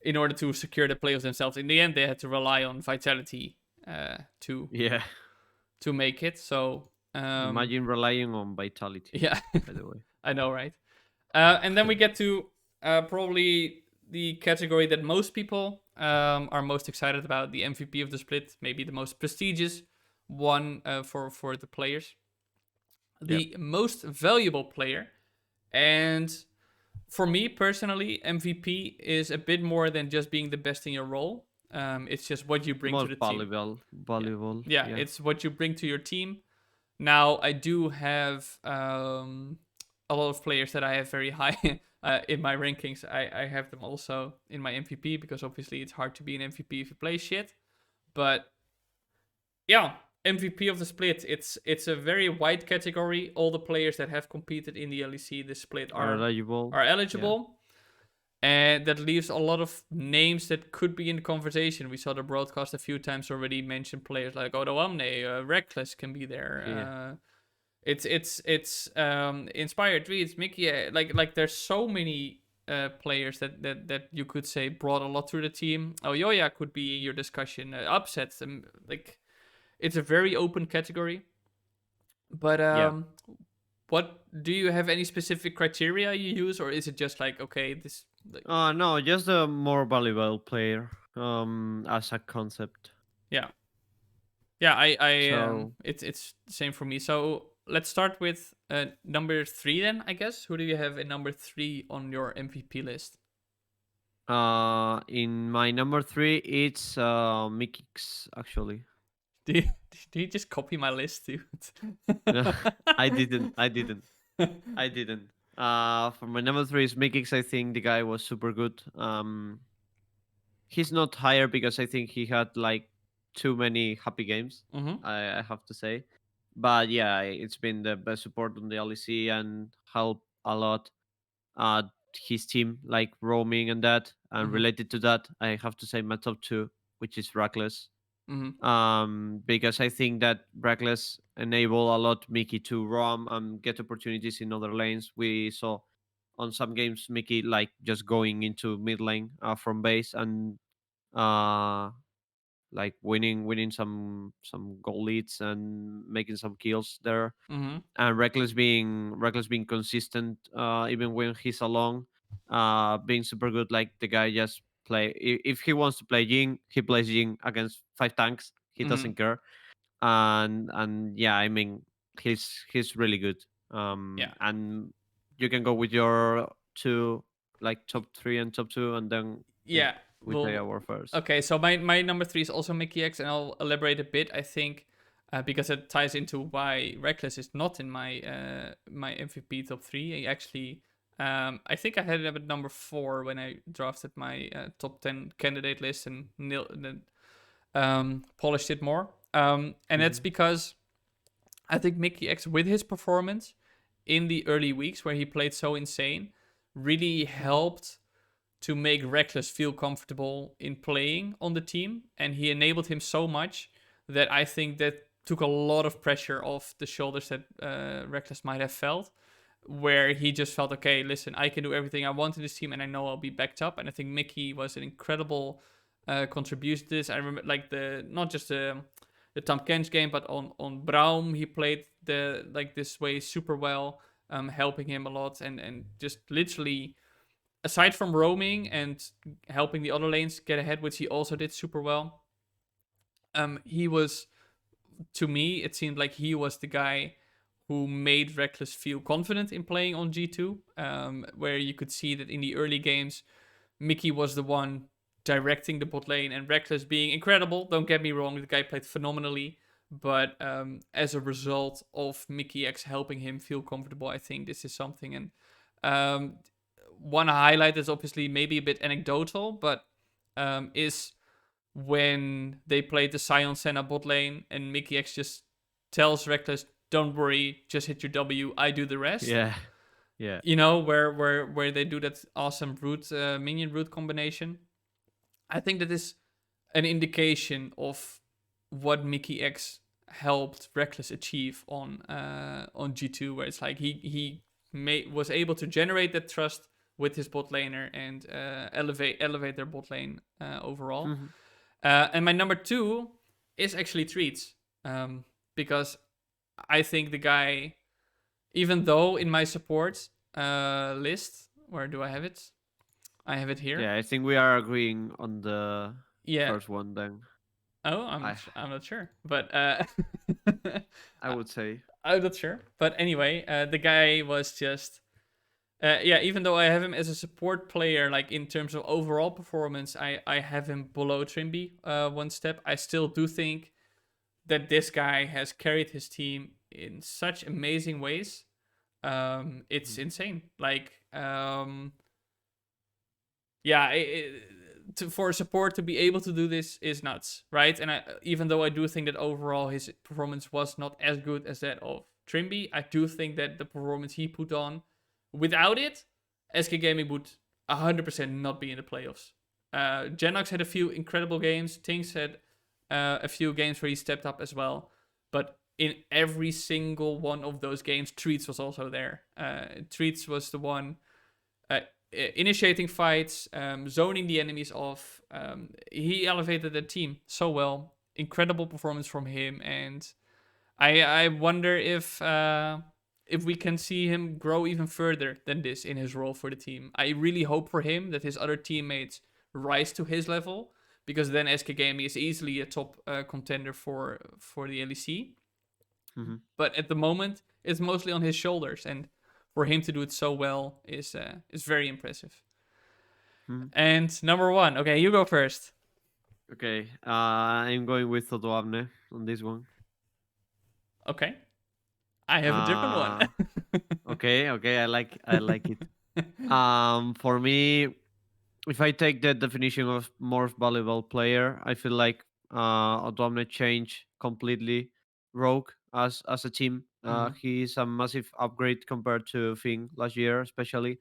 in order to secure the playoffs themselves. In the end, they had to rely on vitality to yeah. make it. So Imagine relying on vitality. yeah, By the way. I know, right? And then we get to probably the category that most people are most excited about, the MVP of the split, maybe the most prestigious one for the players. Yep. The most valuable player And for me personally, MVP is a bit more than just being the best in your role. It's just what you bring to Most the team. valuable, Yeah, valuable. yeah, Yeah, it's what you bring to your team. Now I do have a lot of players that I have very high in my rankings. I have them also in my MVP because obviously it's hard to be an MVP if you play shit. But yeah, MVP of the split. It's a very wide category. All the players that have competed in the LEC this split are eligible. are Yeah, eligible, and that leaves a lot of names that could be in the conversation. We saw the broadcast a few times already mention players like Odo Amne, Reckless can be yeah, there. It's inspired tweets, Mickey. Like there's so many players that you could say brought a lot to the team. Oh, Yoya could be in your discussion. Upsets, like it's a very open category. But yeah. what do you have any specific criteria you use, or is it just like okay, this like No, just a more valuable player. As a concept. yeah, yeah, So it's the same for me. So let's start with number three then, I guess. Who do you have in number three on your MVP list? in my number three, it's Mikix actually. Do you, do you just copy my list, dude? No, I didn't. I didn't. I didn't. For my number three is Mikix. I think the guy was super good. He's not higher because I think he had like too many happy games. Mm-hmm. I have to say, but yeah, it's been the best support on the LEC and helped a lot. Uh, his team like roaming and that, and Mm-hmm. related to that, I have to say my top two, which is Reckless. Mm-hmm. Because I think that Reckless enable a lot Mickey to roam and get opportunities in other lanes. We saw on some games Mickey like just going into mid lane from base and uh like winning some goal leads and making some kills there. Mm-hmm. And Reckless being consistent even when he's alone, being super good. Like the guy just play if he wants to play Jing, he plays Jing against five tanks. He Mm-hmm. doesn't care. And yeah, I mean he's really good. Yeah. And you can go with your two, like top three and top two, and then Yeah. we say Well, our first. okay. So my number three is also Mickey X, and I'll elaborate a bit. I think because it ties into why Reckless is not in my MVP top three. He actually, I think I had it at number four when I drafted my top 10 candidate list and polished it more. And that's Hmm. because I think Mickey X, with his performance in the early weeks where he played so insane, really helped to make Reckless feel comfortable in playing on the team, and he enabled him so much that I think that took a lot of pressure off the shoulders that Reckless might have felt, where he just felt, okay, listen, I can do everything I want in this team, and I know I'll be backed up. And I think Mickey was an incredible contribution to this. I remember like the not just the Tom Kench game, but on Braum he played the like this way super well, helping him a lot, and just literally aside from roaming and helping the other lanes get ahead, which he also did super well, he was, to me, it seemed like he was the guy who made Reckless feel confident in playing on G2, where you could see that in the early games, Mickey was the one directing the bot lane and Reckless being incredible. Don't get me wrong, the guy played phenomenally. But as a result of Mickey X helping him feel comfortable, I think this is something. And um, one highlight is obviously maybe a bit anecdotal, but is when they played the Sion Senna bot lane and Mickey X just tells Reckless, "Don't worry, just hit your W. I do the rest." Yeah, yeah, You know, where they do that awesome root minion root combination. I think that is an indication of what Mickey X helped Reckless achieve on G2, where it's like was able to generate that trust with his bot laner and elevate their bot lane overall. hmm, And my number two is actually Treats, because I think the guy, even though in my support list, where do I have it? I have it here. yeah. I think we are agreeing on the Yeah. first one. Then Oh, I I'm not sure, but I would say I'm not sure. But anyway, the guy was just Yeah, even though I have him as a support player, like in terms of overall performance, I have him below Trimby one step. I still do think that this guy has carried his team in such amazing ways. It's Mhm. insane. Like, yeah, for support to be able to do this is nuts, right? And even though I do think that overall his performance was not as good as that of Trimby, I do think that the performance he put on, without it, SK Gaming would 100% not be in the playoffs. Genox had a few incredible games. Tinks had a few games where he stepped up as well. But in every single one of those games, Treats was also there. Treats was the one uh, initiating fights, zoning the enemies off. He elevated the team so well. Incredible performance from him, and I wonder if we can see him grow even further than this in his role for the team. I really hope for him that his other teammates rise to his level, because then SK Gaming is easily a top contender for the LEC. Mhm. But at the moment, it's mostly on his shoulders, and for him to do it so well is very impressive. Mhm. And number one, okay, you go first. Okay, I'm going with Odoamne on this one. Okay, I have a different one. Uh, okay, I like it. For me, if I take the definition of most valuable player, I feel like Odomne changed completely Rogue as a team. Mhm. He's a massive upgrade compared to Fing last year, especially.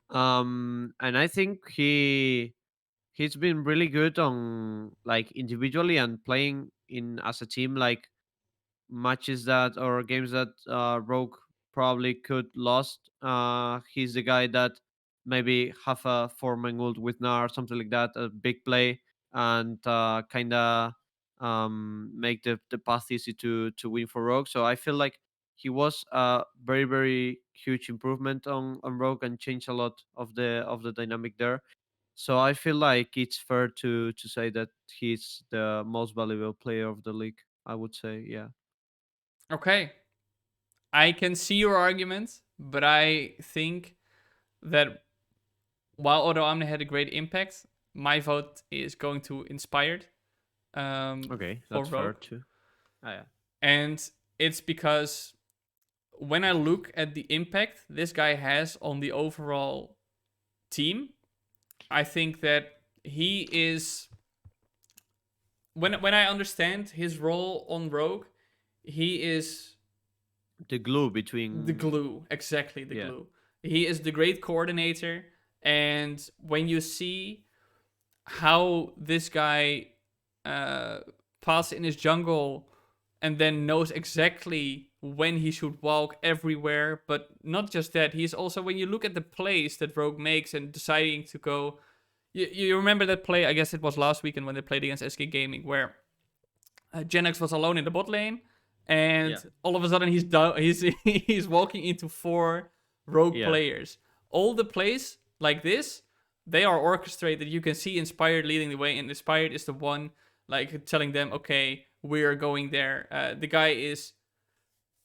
And I think he's been really good on like individually and playing in as a team. Like matches that or games that Rogue probably could lost. He's the guy that maybe have a 4-man ult with Nar or something like that, a big play, and kind of make the path easy to win for Rogue. So I feel like he was a very very huge improvement on Rogue and changed a lot of the dynamic there. So I feel like it's fair to say that he's the most valuable player of the league. I would say, yeah. Okay, I can see your argument, but I think that while Odo Amne had a great impact, my vote is going to Inspired Okay, for that's fair Rogue. too. Ah, yeah. And it's because when I look at the impact this guy has on the overall team, I think that he is, when I understand his role on Rogue, he is The glue the between, glue, exactly the yeah, glue. He is the great coordinator, and when you see how this guy uh, passes in his jungle and then knows exactly when he should walk everywhere. But not just that, he's also, when you look at the plays that Rogue makes and deciding to go. You remember that play? I guess it was last weekend when they played against SK Gaming, where Genex was alone in the bot lane, yeah, and all of a sudden he's he's walking into four rogue yeah, players. All the plays like this, they are orchestrated. You can see Inspired leading the way, and Inspired is the one like telling them, "Okay, we are going there." The guy is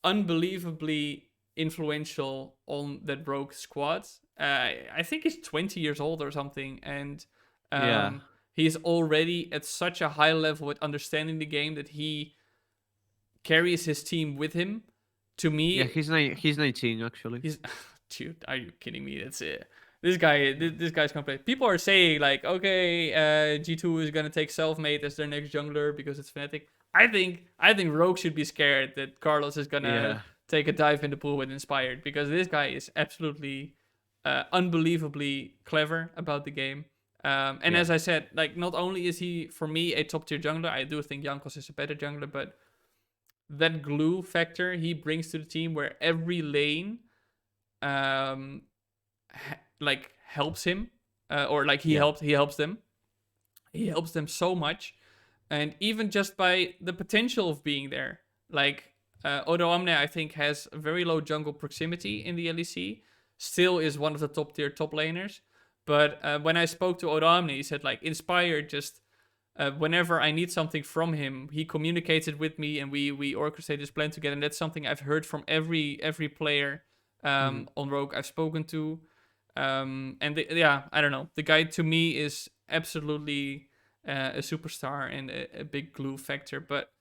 unbelievably influential on that rogue squad. I think he's 20 years old or something, and yeah, he's already at such a high level at understanding the game that he carries his team with him. To yeah. me, He's 19 actually. he's dude. Are you kidding me? That's it. This guy, Yeah, this guy's complete. People are saying like, okay, G2 is gonna take Selfmade as their next jungler because it's Fnatic. I think Rogue should be scared that Carlos is gonna yeah, take a dive in the pool with Inspired, because this guy is absolutely unbelievably clever about the game. And yeah, as I said, like, not only is he for me a top tier jungler, I do think Jankos is a better jungler, but that glue factor he brings to the team, where every lane um, like helps him, or like yeah, he helps them so much. And even just by the potential of being there, like Odo Amne, I think, has a very low jungle proximity in the LEC, still is one of the top tier top laners. But when I spoke to Odo Amne, he said like, Inspired just whenever I need something from him, he communicates it with me, and we orchestrate this plan together. And that's something I've heard from every player hmm on Rogue I've spoken to. Yeah, I don't know. The guy to me is absolutely a superstar and a big glue factor. But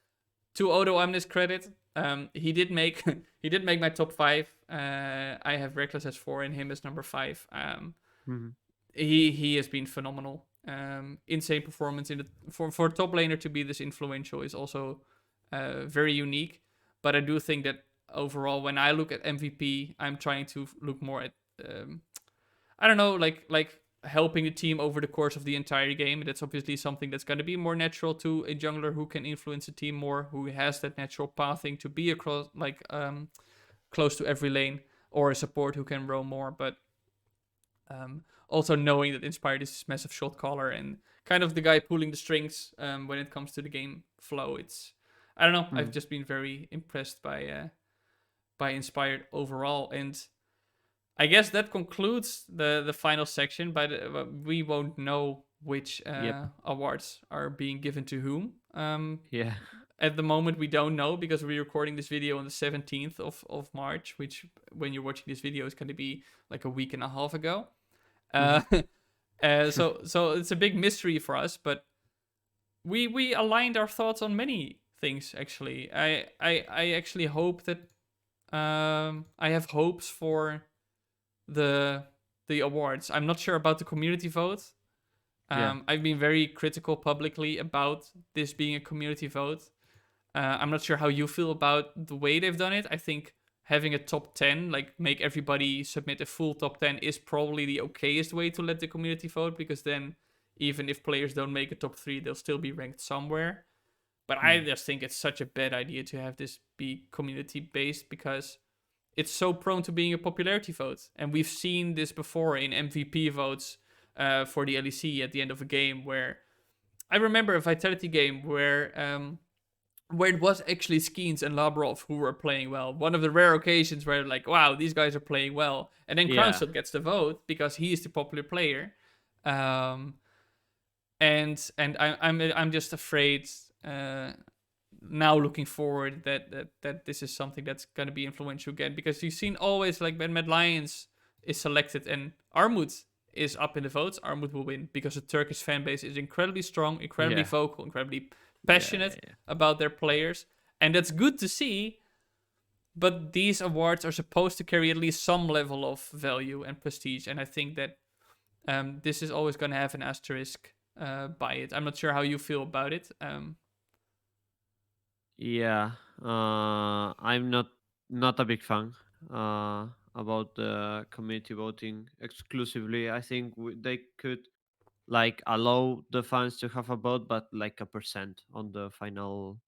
to Odo Omnis credit, he did make he did make my top 5. I have Reckless as 4 and him as number 5. Mhm. He has been phenomenal. Insane performance in the for a top laner to be this influential is also very unique. But I do think that overall, when I look at MVP, I'm trying to look more at I don't know, like helping the team over the course of the entire game. That's obviously something that's going to be more natural to a jungler who can influence the team more, who has that natural pathing to be across close to every lane, or a support who can roam more. But also knowing that Inspired is this massive shot caller and kind of the guy pulling the strings when it comes to the game flow. It's I don't know. I've Mhm. just been very impressed by Inspired overall, and I guess that concludes the final section. But we won't know which Yep. awards are being given to whom. Yeah. At the moment, we don't know because we're recording this video on the 17th of March, which when you're watching this video is going to be like a week and a half ago. Uh, Mhm. so it's a big mystery for us, but we aligned our thoughts on many things. Actually, I actually hope that I have hopes for the the awards. I'm not sure about the community vote. Yeah. I've been very critical publicly about this being a community vote. I'm not sure how you feel about the way they've done it. I think having a top 10, like make everybody submit a full top 10, is probably the okayest way to let the community vote, because then even if players don't make a top 3, they'll still be ranked somewhere. But I Mm. just think it's such a bad idea to have this be community based, because it's so prone to being a popularity vote. And we've seen this before in MVP votes for the LEC at the end of a game, where I remember a Vitality game where it was actually Skeens and Labrov who were playing well. One of the rare occasions where like, wow, these guys are playing well. And then Yeah. Crownshot gets the vote because he is the popular player. Um, I'm just afraid now looking forward that this is something that's gonna be influential again, because you've seen always like when Mad Lions is selected and Armut is up in the votes, Armut will win because the Turkish fan base is incredibly strong, incredibly Yeah. vocal, incredibly Yeah. passionate Yeah. about their players, and that's good to see. But these awards are supposed to carry at least some level of value and prestige, and I think that this is always going to have an asterisk by it. I'm not sure how you feel about it. Yeah. I'm not a big fan about the community voting exclusively. I think they could like allow the fans to have a vote, but like a percent on the final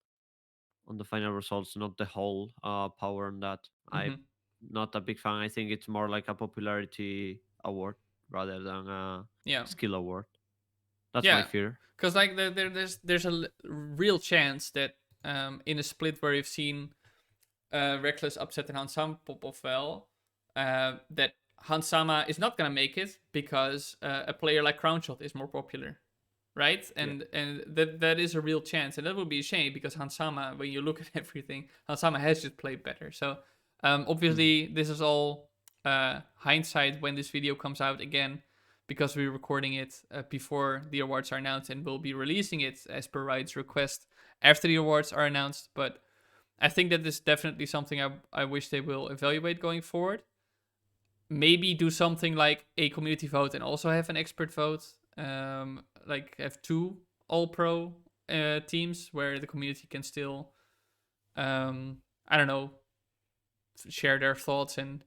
results, not the whole power on that. I'm Mhm. not a big fan. I think it's more like a popularity award rather than a Yeah, skill award. That's my yeah, fear. because like there's a real chance that in a split where you've seen Reckless upset and Hansama pop off well, that Hansama is not gonna make it because a player like Crownshot is more popular, right? Yeah. And that is a real chance, and that would be a shame because Hansama, when you look at everything, Hansama has just played better. So Mhm. obviously this is all hindsight when this video comes out again, because we're recording it before the awards are announced, and we'll be releasing it as per Riot's request after the awards are announced. But I think that is definitely something I wish they will evaluate going forward. Maybe do something like a community vote and also have an expert vote. Like have two all pro teams where the community can still, I don't know, share their thoughts. And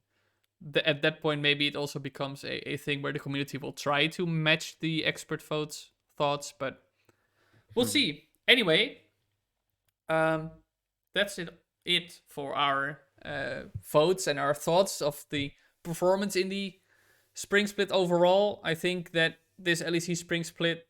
at that point, maybe it also becomes a thing where the community will try to match the expert votes thoughts. But we'll Mhm. see. Anyway, um, that's it for our votes and our thoughts of the performance in the spring split overall. I think that this LEC spring split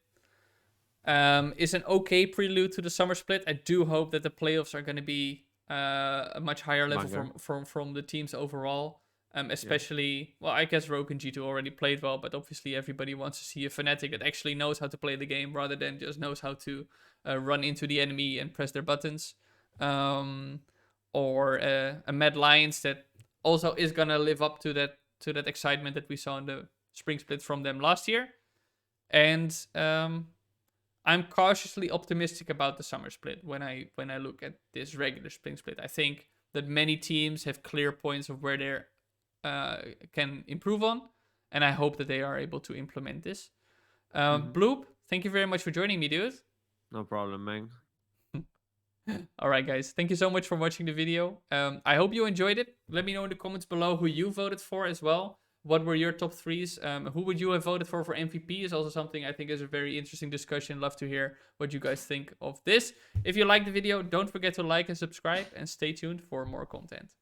is an okay prelude to the summer split. I do hope that the playoffs are going to be a much higher level Banger. from the teams overall. Yeah. Especially, well, I guess Rogue and G2 already played well, but obviously everybody wants to see a Fnatic that actually knows how to play the game rather than just knows how to run into the enemy and press their buttons. Um, or a Mad Lions that also is gonna live up to that excitement that we saw in the spring split from them last year. And I'm cautiously optimistic about the summer split when I look at this regular spring split. I think that many teams have clear points of where they can improve on, and I hope that they are able to implement this. Bloop, thank you very much for joining me, dude. No problem, man. All right, guys. Thank you so much for watching the video. I hope you enjoyed it. Let me know in the comments below who you voted for as well. What were your top threes? Who would you have voted for MVP is also something I think is a very interesting discussion. Love to hear what you guys think of this. If you liked the video, don't forget to like and subscribe, and stay tuned for more content.